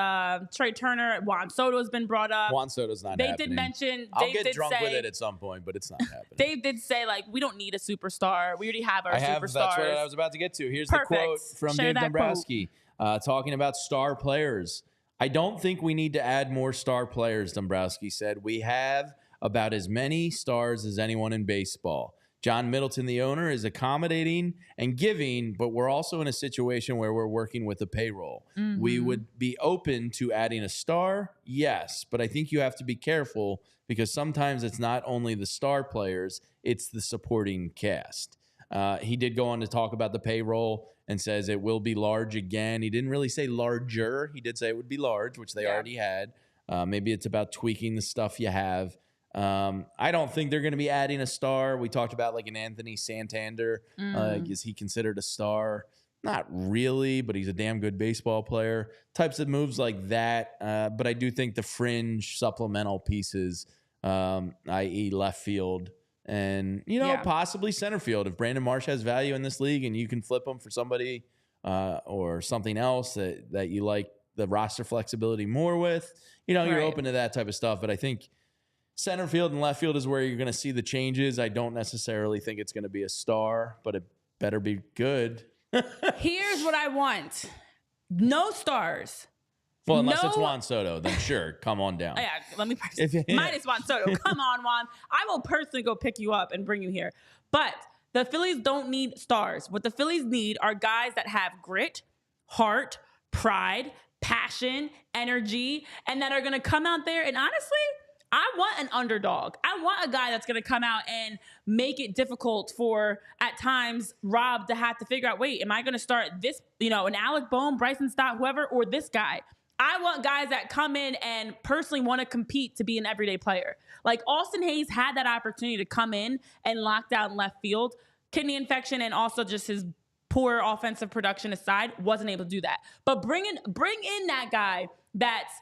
Trea Turner, Juan Soto has been brought up.
Juan Soto's not happening.
They did mention.
I'll get drunk with it at some point, but it's not happening.
Dave did say, we don't need a superstar. We already have our superstars.
That's what I was about to get to. Here's the quote from Dave Dombrowski talking about star players. I don't think we need to add more star players, Dombrowski said. We have about as many stars as anyone in baseball. John Middleton, the owner, is accommodating and giving, but we're also in a situation where we're working with a payroll. Mm-hmm. We would be open to adding a star, yes, but I think you have to be careful because sometimes it's not only the star players, it's the supporting cast. He did go on to talk about the payroll and says it will be large again. He didn't really say larger. He did say it would be large, which they already had. Maybe it's about tweaking the stuff you have. I don't think they're going to be adding a star. We talked about an Anthony Santander. Is he considered a star? Not really, but he's a damn good baseball player. Types of moves like that. But I do think the fringe supplemental pieces, i.e. left field, and, possibly center field. If Brandon Marsh has value in this league and you can flip him for somebody or something else that you like the roster flexibility more with, you're open to that type of stuff. But I think center field and left field is where you're going to see the changes. I don't necessarily think it's going to be a star, but it better be good.
Here's what I want. No stars.
Well, unless it's Juan Soto, then sure, come on down.
Yeah, let me minus Juan Soto. Come on, Juan. I will personally go pick you up and bring you here. But the Phillies don't need stars. What the Phillies need are guys that have grit, heart, pride, passion, energy, and that are going to come out there. And honestly, I want an underdog. I want a guy that's going to come out and make it difficult for, at times, Rob to have to figure out, wait, am I going to start this, an Alec Bohm, Bryson Stott, whoever, or this guy? I want guys that come in and personally want to compete to be an everyday player. Like Austin Hayes had that opportunity to come in and lock down left field. Kidney infection and also just his poor offensive production aside, wasn't able to do that. But bring in that guy that's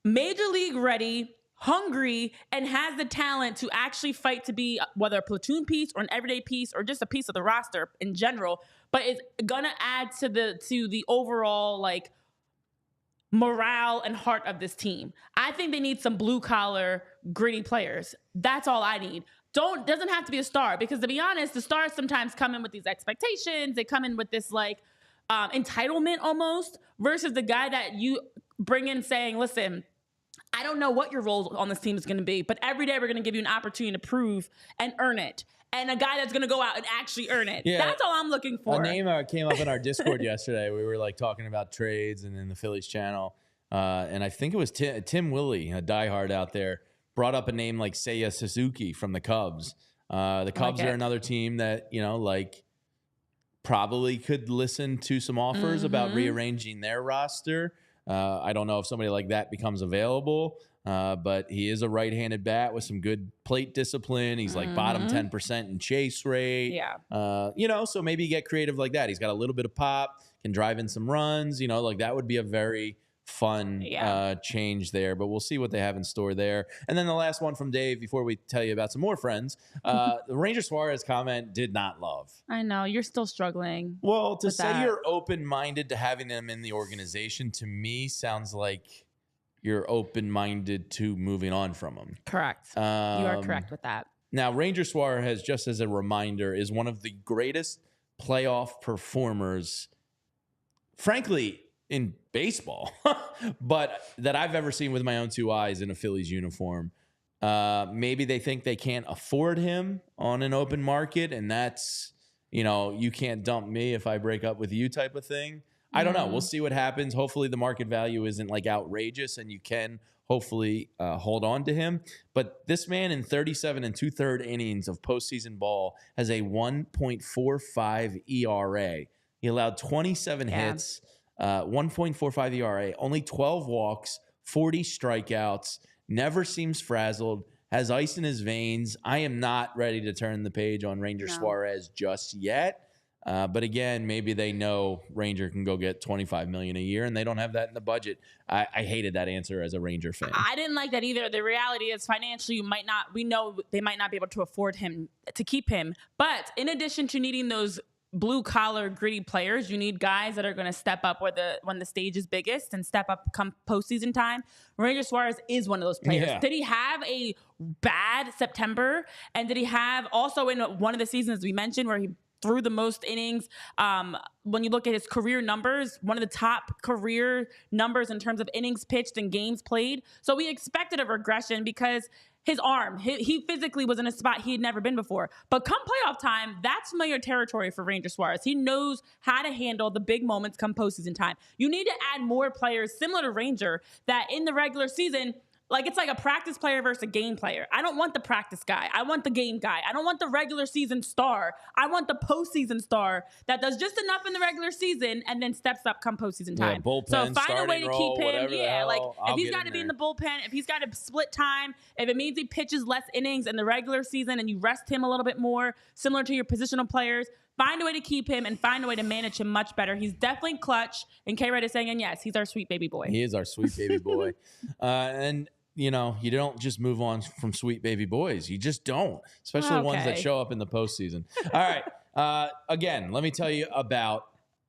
major league ready, hungry, and has the talent to actually fight to be whether a platoon piece or an everyday piece or just a piece of the roster in general, but it's gonna add to the overall morale and heart of this team. I think they need some blue collar, gritty players. That's all I need. Doesn't have to be a star, because to be honest, the stars sometimes come in with these expectations. They come in with this entitlement almost, versus the guy that you bring in saying, listen, I don't know what your role on this team is going to be, but every day we're going to give you an opportunity to prove and earn it. And a guy that's going to go out and actually earn it. Yeah, that's all I'm looking for.
A name came up in our Discord yesterday. We were talking about trades and in the Phillies channel. And I think it was Tim Willie, a diehard out there, brought up a name like Seiya Suzuki from the Cubs. The Cubs are another team that, probably could listen to some offers about rearranging their roster. I don't know if somebody like that becomes available, but he is a right-handed bat with some good plate discipline. He's bottom 10% in chase rate.
Yeah.
So maybe get creative like that. He's got a little bit of pop, can drive in some runs. That would be a very fun change there, but we'll see what they have in store there. And then the last one from Dave before we tell you about some more friends. The Ranger Suarez comment did not love.
I know you're still struggling.
Well, to say you're open-minded to having them in the organization to me sounds like you're open-minded to moving on from them.
Correct. You are correct with that.
Now, Ranger Suarez, just as a reminder, is one of the greatest playoff performers, frankly, in baseball, but that I've ever seen with my own two eyes in a Phillies uniform. Maybe they think they can't afford him on an open market, and that's, you can't dump me if I break up with you type of thing. I don't know. We'll see what happens. Hopefully the market value isn't like outrageous and you can hopefully hold on to him. But this man in 37 and 2/3 innings of postseason ball has a 1.45 ERA. He allowed 27 hits, 1.45 ERA, only 12 walks, 40 strikeouts, never seems frazzled, has ice in his veins. I am not ready to turn the page on Ranger Suarez just yet. But again, maybe they know Ranger can go get $25 million a year, and they don't have that in the budget. I hated that answer as a Ranger fan.
I didn't like that either. The reality is, financially, we know they might not be able to afford him to keep him. But in addition to needing those blue collar gritty players, you need guys that are going to step up when the stage is biggest and step up come postseason time. Ranger Suarez is one of those players. Yeah. Did he have a bad September? And did he have also in one of the seasons we mentioned where he threw the most innings? When you look at his career numbers, one of the top career numbers in terms of innings pitched and games played. So we expected a regression because his arm, he physically was in a spot he had never been before. But come playoff time, that's familiar territory for Ranger Suarez. He knows how to handle the big moments come postseason time. You need to add more players similar to Ranger that in the regular season, like it's like a practice player versus a game player. I don't want the practice guy. I want the game guy. I don't want the regular season star. I want the postseason star that does just enough in the regular season and then steps up come postseason time.
Bullpen,
so find a way to
role,
keep him. Yeah, like
if
he's got to be in the bullpen, if he's got to split time, if it means he pitches less innings in the regular season and you rest him a little bit more, similar to your positional players, find a way to keep him and find a way to manage him much better. He's definitely clutch. And K-Red is saying, and yes, he's our sweet baby boy.
He is our sweet baby boy. And you don't just move on from sweet baby boys. You just don't, especially the ones that show up in the postseason. All right. Again, let me tell you about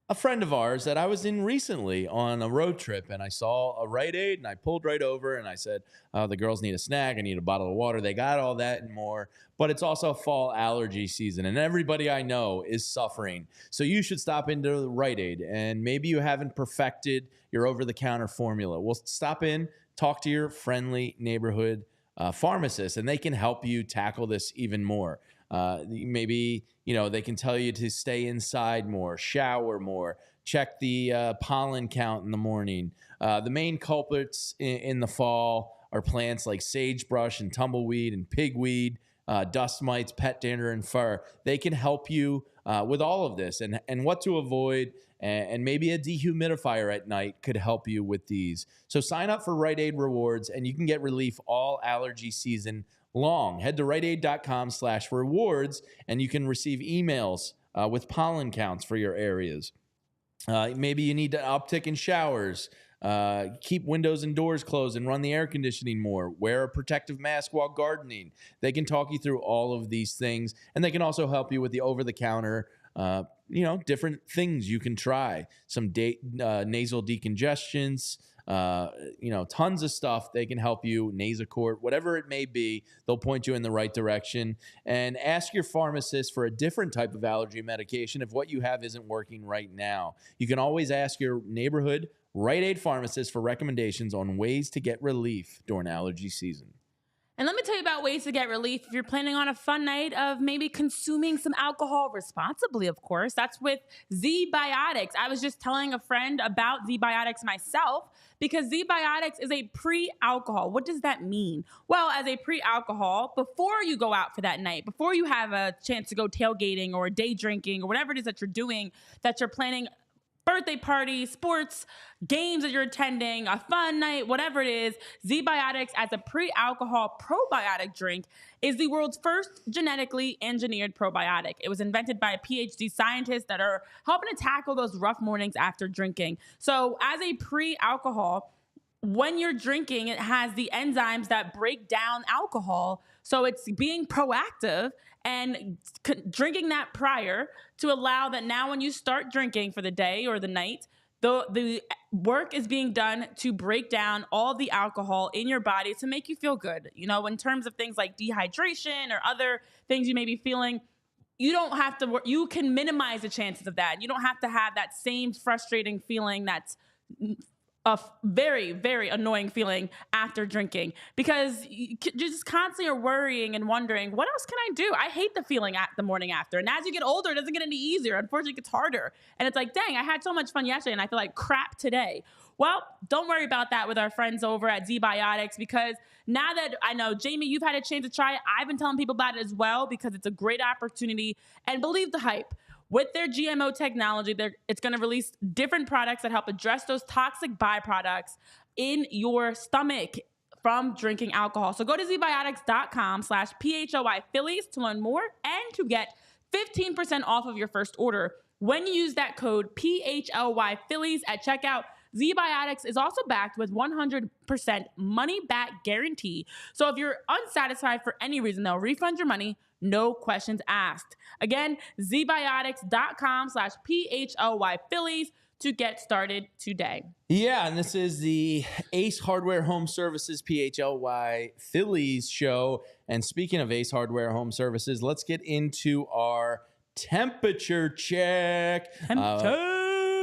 a friend of ours that I was in recently on a road trip, and I saw a Rite Aid, and I pulled right over, and I said, the girls need a snack. I need a bottle of water. They got all that and more, but it's also fall allergy season, and everybody I know is suffering. So you should stop into the Rite Aid, and maybe you haven't perfected your over-the-counter formula. We'll stop in, talk to your friendly neighborhood pharmacist, and they can help you tackle this even more. Maybe, they can tell you to stay inside more, shower more, check the pollen count in the morning. The main culprits in the fall are plants like sagebrush and tumbleweed and pigweed, dust mites, pet dander, and fur. They can help you with all of this and what to avoid. And maybe a dehumidifier at night could help you with these. So sign up for Rite Aid Rewards, and you can get relief all allergy season long. Head to riteaid.com/rewards, and you can receive emails with pollen counts for your areas. Maybe you need an uptick in showers. Keep windows and doors closed and run the air conditioning more. Wear a protective mask while gardening. They can talk you through all of these things, and they can also help you with the over-the-counter different things you can try. Some nasal decongestions, tons of stuff. They can help you, Nasacort, whatever it may be. They'll point you in the right direction. And ask your pharmacist for a different type of allergy medication if what you have isn't working right now. You can always ask your neighborhood Rite Aid pharmacist for recommendations on ways to get relief during allergy season.
And let me tell you about ways to get relief if you're planning on a fun night of maybe consuming some alcohol responsibly, of course. That's with Z-Biotics. I was just telling a friend about Z-Biotics myself because Z-Biotics is a pre-alcohol. What does that mean? Well, as a pre-alcohol, before you go out for that night, before you have a chance to go tailgating or day drinking or whatever it is that you're doing, that you're planning, birthday party, sports, games that you're attending, a fun night, whatever it is, Z-Biotics as a pre-alcohol probiotic drink is the world's first genetically engineered probiotic. It was invented by PhD scientists that are helping to tackle those rough mornings after drinking. So as a pre-alcohol, when you're drinking, it has the enzymes that break down alcohol. So it's being proactive and drinking that prior to allow that now when you start drinking for the day or the night, the work is being done to break down all the alcohol in your body to make you feel good. In terms of things like dehydration or other things you may be feeling, you don't have to work. You can minimize the chances of that. You don't have to have that same frustrating feeling that's a very, very annoying feeling after drinking because you just constantly are worrying and wondering, what else can I do? I hate the feeling at the morning after. And as you get older, it doesn't get any easier. Unfortunately, it gets harder. And it's like, dang, I had so much fun yesterday and I feel like crap today. Well, don't worry about that with our friends over at ZBiotics because now that I know, Jamie, you've had a chance to try it, I've been telling people about it as well because it's a great opportunity. And believe the hype. With their GMO technology, it's going to release different products that help address those toxic byproducts in your stomach from drinking alcohol. So go to zbiotics.com/PHLY Phillies to learn more and to get 15% off of your first order. When you use that code PHLY Phillies at checkout, ZBiotics is also backed with 100% money-back guarantee. So if you're unsatisfied for any reason, they'll refund your money, no questions asked. Again, zbiotics.com/PHLY Phillies to get started today.
Yeah, and this is the Ace Hardware Home Services PHLY Phillies show. And speaking of Ace Hardware Home Services, let's get into our temperature check.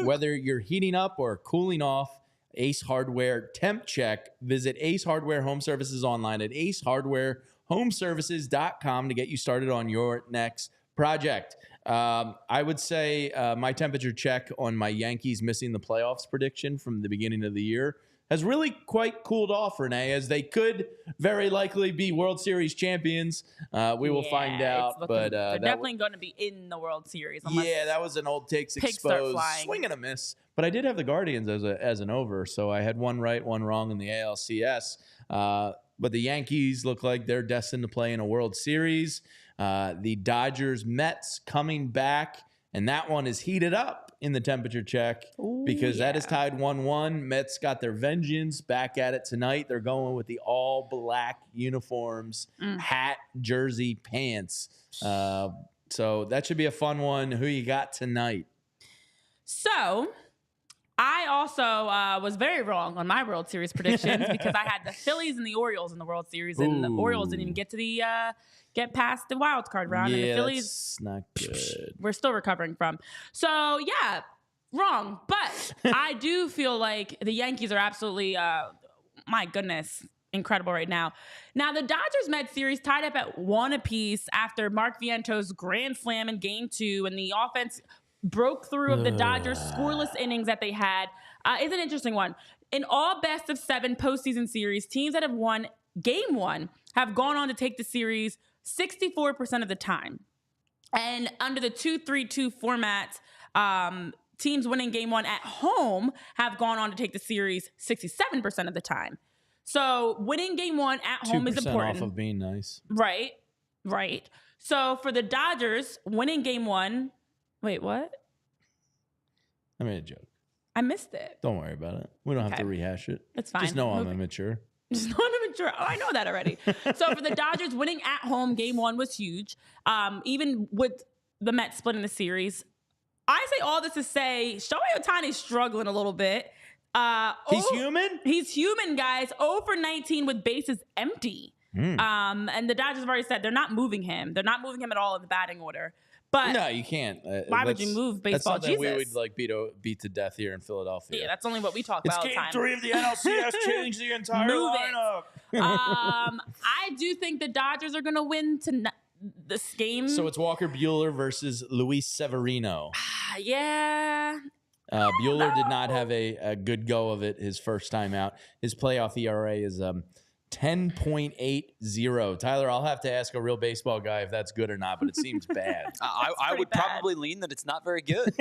Whether you're heating up or cooling off, Ace Hardware Temp Check. Visit Ace Hardware Home Services online at acehardwarehomeservices.com to get you started on your next project. I would say my temperature check on my Yankees missing the playoffs prediction from the beginning of the year has really quite cooled off, Renee, as they could very likely be World Series champions. We will find out. But
they're definitely going to be in the World Series.
Yeah, that was an old takes exposed. Swing and a miss. But I did have the Guardians as an over, so I had one right, one wrong in the ALCS. But the Yankees look like they're destined to play in a World Series. The Dodgers, Mets coming back, and that one is heated up in the temperature check because that is tied 1-1. Mets got their vengeance back at it tonight. They're going with the all-black uniforms, hat, jersey, pants. So that should be a fun one. Who you got tonight?
So I also was very wrong on my World Series predictions because I had the Phillies and the Orioles in the World Series, and the Orioles didn't even get to the get past the wild card round. And the Phillies,
that's not good.
We're still recovering from. So yeah, wrong. But I do feel like the Yankees are absolutely, my goodness, incredible right now. Now the Dodgers-Mets series tied up at 1 apiece after Mark Viento's grand slam in Game 2, and the offense broke through of the Dodgers' scoreless innings that they had. Is an interesting one. In all best-of-7 postseason series, teams that have won Game 1 have gone on to take the series 64% of the time. And under the 2-3-2 format, teams winning Game 1 at home have gone on to take the series 67% of the time. So winning Game 1 at home is important.
2% off of being nice.
Right. So for the Dodgers, winning Game 1... Wait, what?
I made a joke.
I missed it.
Don't worry about it. We don't have to rehash it.
It's fine.
Just know I'm immature.
Just know I'm immature. Oh, I know that already. So for the Dodgers, winning at home Game 1 was huge. Even with the Mets splitting the series. I say all this to say Shohei Ohtani's struggling a little bit.
He's human?
He's human, guys. 0 for 19 with bases empty. And the Dodgers have already said they're not moving him. They're not moving him at all in the batting order. But
no, you can't.
Why would you move baseball?
That's something we would like beat to death here in Philadelphia.
Yeah, that's only what we talk about all the time.
It's Game 3 of the NLCS. Change the entire lineup.
I do think the Dodgers are going to win this game.
So it's Walker Buehler versus Luis Severino.
Yeah.
Buehler did not have a good go of it his first time out. His playoff ERA is 10.80. Tyler, I'll have to ask a real baseball guy if that's good or not, but it seems bad.
I would probably lean that it's not very good.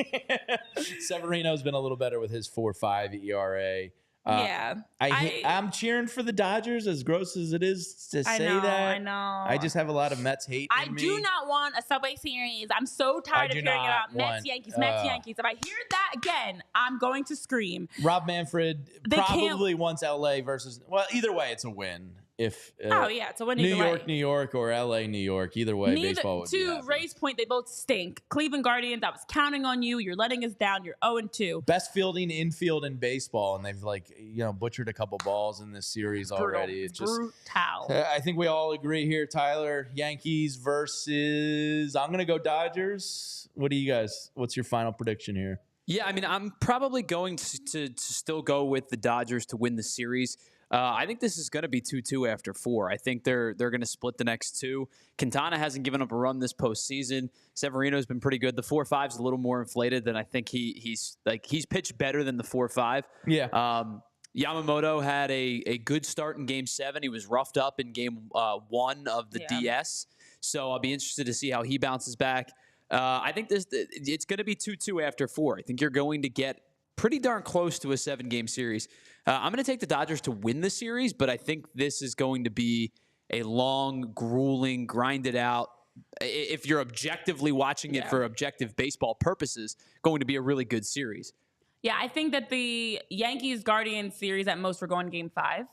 Severino's been a little better with his 4.5 ERA.
Yeah.
I'm cheering for the Dodgers, as gross as it is to say that.
I know.
I just have a lot of Mets hate in me.
I do not want a Subway Series. I'm so tired of hearing about Mets, Yankees. If I hear that again, I'm going to scream.
Rob Manfred probably wants LA versus, well, either way, it's a win. If
it's a win either way.
New York, or LA, New York. Either way, baseball would be happy.
To Ray's point, they both stink. Cleveland Guardians, I was counting on you. You're letting us down. You're 0-2.
Best fielding infield in baseball, and they've butchered a couple balls in this series already. It's just
brutal.
I think we all agree here, Tyler. Yankees versus. I'm gonna go Dodgers. What do you guys? What's your final prediction here?
Yeah, I mean, I'm probably going to still go with the Dodgers to win the series. I think this is going to be 2-2 after 4. I think they're going to split the next 2. Quintana hasn't given up a run this postseason. Severino's been pretty good. The 4-5 is a little more inflated than I think he's pitched better than the 4-5.
Yeah.
Yamamoto had a good start in Game 7. He was roughed up in Game 1 of the DS. So I'll be interested to see how he bounces back. I think it's going to be 2-2 after 4. I think you're going to get pretty darn close to a 7-game series. I'm going to take the Dodgers to win the series, but I think this is going to be a long, grueling, grinded out, if you're objectively watching it for objective baseball purposes, going to be a really good series.
Yeah, I think that the Yankees-Guardians series at most we're going Game 5.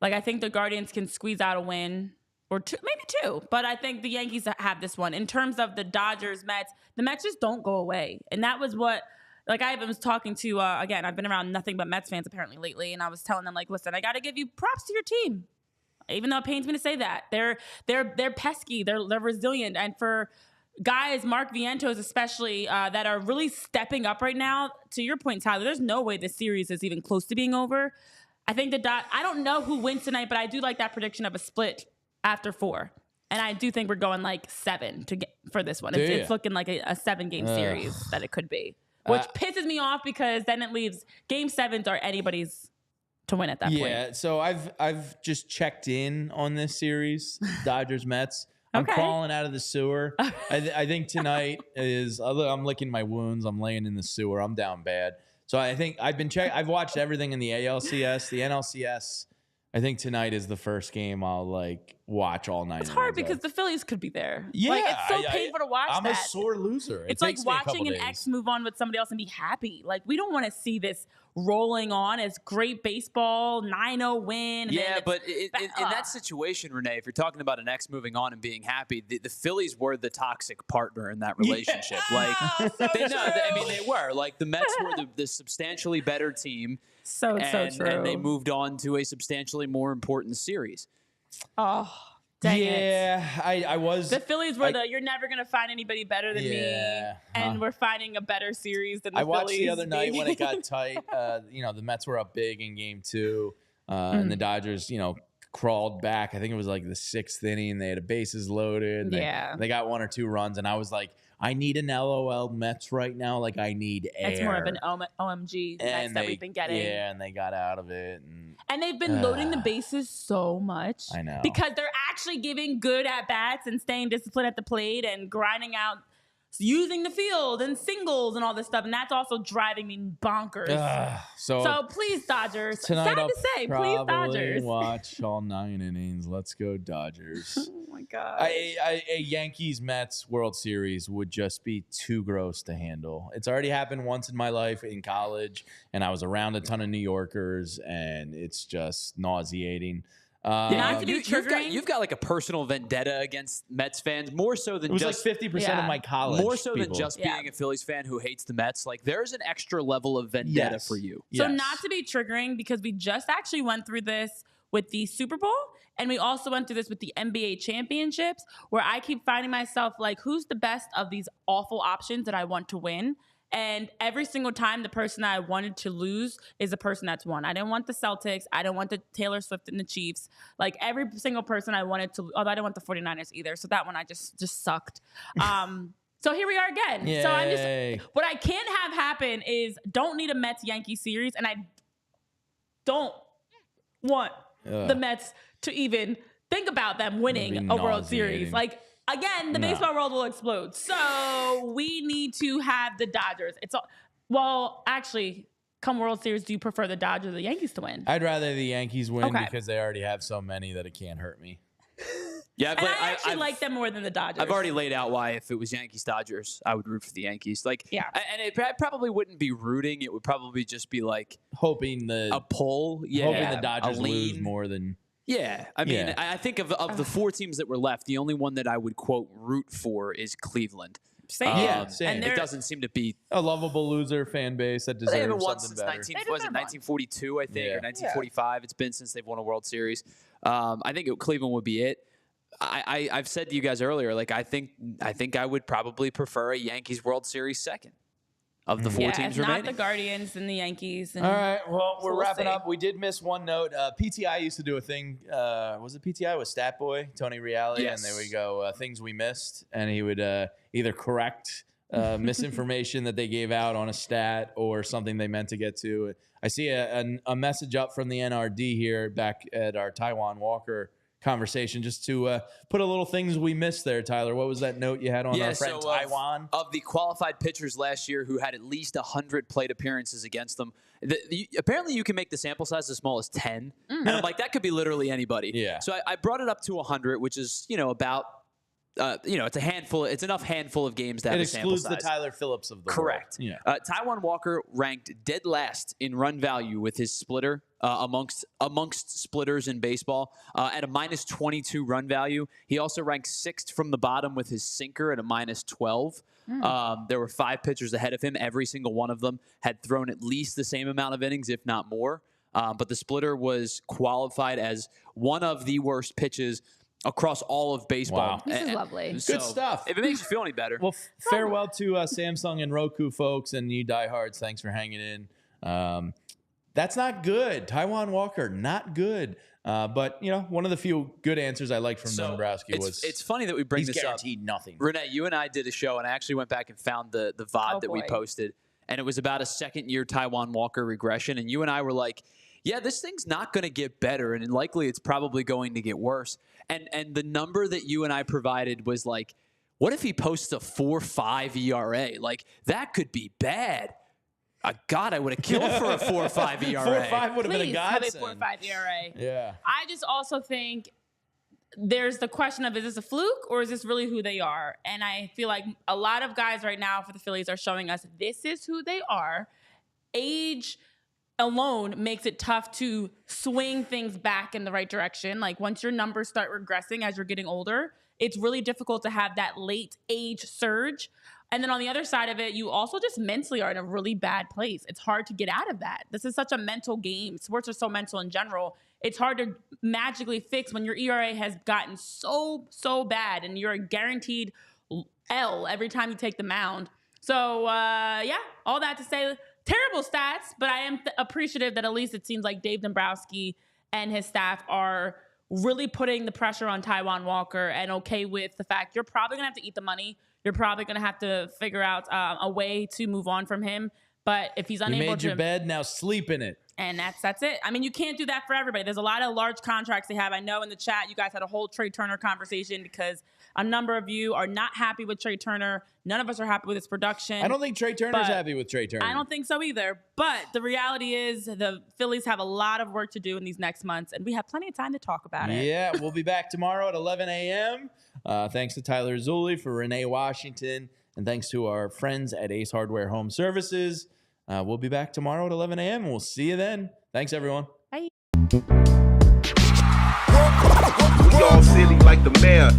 Like, I think the Guardians can squeeze out a win. Or 2, maybe 2. But I think the Yankees have this one. In terms of the Dodgers, Mets, the Mets just don't go away. And that was what, like, I was talking to, again, I've been around nothing but Mets fans apparently lately. And I was telling them, like, listen, I got to give you props to your team. Even though it pains me to say that. They're pesky. They're resilient. And for guys, Mark Vientos especially, that are really stepping up right now, to your point, Tyler, there's no way this series is even close to being over. I think I don't know who wins tonight, but I do like that prediction of a split after 4. And I do think we're going like 7 for this one. It's looking like a 7-game series that it could be, which pisses me off because then it leaves Game 7s are anybody's to win at that point.
Yeah, so I've just checked in on this series, Dodgers Mets. I'm crawling out of the sewer. I think tonight I'm licking my wounds. I'm laying in the sewer. I'm down bad. So I think I've watched everything in the ALCS, the NLCS. I think tonight is the first game I'll watch all night.
It's hard because the Phillies could be there.
Yeah,
it's so painful to watch.
I'm a sore loser.
It's like watching an ex move on with somebody else and be happy. Like, we don't want to see this rolling on as great baseball, 9-0 win.
Yeah, but in that situation, Renee, if you're talking about an ex moving on and being happy, the Phillies were the toxic partner in that relationship.
Yeah.
They were. Like, the Mets were the substantially better team.
So true.
And they moved on to a substantially more important series.
Oh, dang it.
Yeah, I was.
The Phillies were you're never going to find anybody better than me. And we're finding a better series than the Phillies.
I watched the other night when it got tight. The Mets were up big in Game 2. And the Dodgers, crawled back. I think it was like the 6th inning. They had a bases loaded. They got 1 or 2 runs. And I was like, I need an LOL Mets right now. Like, I need air.
It's more of an OMG Mets that we've been getting.
Yeah, and they got out of it.
And they've been loading the bases so much.
I know.
Because they're actually giving good at-bats and staying disciplined at the plate and grinding out, using the field and singles and all this stuff. And that's also driving me bonkers. So please, Dodgers.
Tonight
Sad to say, please, Dodgers.
Watch all 9 innings. Let's go, Dodgers.
Oh, my God.
A Yankees-Mets World Series would just be too gross to handle. It's already happened once in my life in college, and I was around a ton of New Yorkers, and it's just nauseating.
Not to be triggering.
You've got like a personal vendetta against Mets fans, more so than
just like 50% of my college.
More so than just being a Phillies fan who hates the Mets. Like, there's an extra level of vendetta for you.
So not to be triggering, because we just actually went through this with the Super Bowl, and we also went through this with the NBA championships, where I keep finding myself like, who's the best of these awful options that I want to win? And every single time, the person I wanted to lose is the person that's won. I didn't want the Celtics. I don't want the Taylor Swift and the Chiefs. Like, every single person I wanted to, although I didn't want the 49ers either. So that one I just sucked. So here we are again.
Yay.
So I'm just, what I can't have happen is don't need a Mets-Yankee series. And I don't want the Mets to even think about them winning a World Series. Like, again, the baseball world will explode. So we need to have the Dodgers. Actually, come World Series, do you prefer the Dodgers or the Yankees to win?
I'd rather the Yankees win because they already have so many that it can't hurt me.
Yeah,
but I actually like them more than the Dodgers.
I've already laid out why if it was Yankees-Dodgers, I would root for the Yankees. And it probably wouldn't be rooting. It would probably just be like
hoping
a pull. Yeah,
hoping the Dodgers lose more than.
Yeah, I mean, I think of the 4 teams that were left, the only one that I would, quote, root for is Cleveland.
Same.
And it doesn't seem to be
a lovable loser fan base that deserves something
won since
better.
1942, I think, or 1945. It's been since they've won a World Series. I think Cleveland would be it. I've said to you guys earlier, like, I think I would probably prefer a Yankees World Series second. of the four teams remaining.
Not the Guardians and the Yankees. And
all right. Well, we're wrapping
see.
up. We did miss one note. PTI used to do a thing. Was it PTI with Stat Boy, Tony Reale?
Yes.
And there we go. Things we missed. And he would either correct misinformation that they gave out on a stat or something they meant to get to. I see a message up from the NRD here back at our Taijuan Walker conversation, just to put a little things we missed there. Tyler, what was that note you had on our friend Taijuan?
Of the qualified pitchers last year who had at least 100 plate appearances against them, apparently you can make the sample size as small as 10. And I'm like, that could be literally anybody.
Yeah.
So I brought it up to 100, which is, about it's a handful. It's enough handful of games to have a sample size.
It excludes the Tyler Phillips of the
Correct.
world.
Yeah. Taijuan Walker ranked dead last in run value with his splitter amongst splitters in baseball at a -22 run value. He also ranked 6th from the bottom with his sinker at a -12. There were 5 pitchers ahead of him. Every single one of them had thrown at least the same amount of innings, if not more. But the splitter was qualified as one of the worst pitches across all of baseball.
Wow. This is lovely.
Good stuff.
If it makes you feel any better.
Well, farewell to Samsung and Roku folks and you diehards. Thanks for hanging in. That's not good. Taijuan Walker, not good. But, one of the few good answers I liked from Dombrowski was...
It's funny that we bring this up.
He's guaranteed nothing.
Renee, you and I did a show, and I actually went back and found the VOD that we posted. And it was about a second-year Taijuan Walker regression. And you and I were like, yeah, this thing's not going to get better, and likely it's probably going to get worse. And the number that you and I provided was like, what if he posts a 4.5 ERA? Like, that could be bad. God, I would have killed for a 4.5 ERA.
4.5 would have been a godsend.
Please have a 4.5 ERA.
Yeah.
I just also think there's the question of, is this a fluke or is this really who they are? And I feel like a lot of guys right now for the Phillies are showing us this is who they are. Age alone makes it tough to swing things back in the right direction. Like once your numbers start regressing as you're getting older, it's really difficult to have that late age surge. And then on the other side of it, you also just mentally are in a really bad place. It's hard to get out of that. This is such a mental game. Sports are so mental in general. It's hard to magically fix when your ERA has gotten so bad and you're a guaranteed L every time you take the mound. So, all that to say, terrible stats, but I am appreciative that at least it seems like Dave Dombrowski and his staff are really putting the pressure on Taijuan Walker and okay with the fact you're probably going to have to eat the money. You're probably going to have to figure out a way to move on from him. But if he's unable to...
You made your bed, now sleep in it.
And that's it. I mean, you can't do that for everybody. There's a lot of large contracts they have. I know in the chat you guys had a whole Trea Turner conversation because a number of you are not happy with Trea Turner. None of us are happy with his production.
I don't think Trea Turner's happy with Trea Turner.
I don't think so either. But the reality is the Phillies have a lot of work to do in these next months, and we have plenty of time to talk about it.
Yeah, we'll be back tomorrow at 11 a.m. Thanks to Tyler Zulli, for Renee Washington, and thanks to our friends at Ace Hardware Home Services. We'll be back tomorrow at 11 a.m. and we'll see you then. Thanks, everyone.
Bye.
We all silly like the mayor.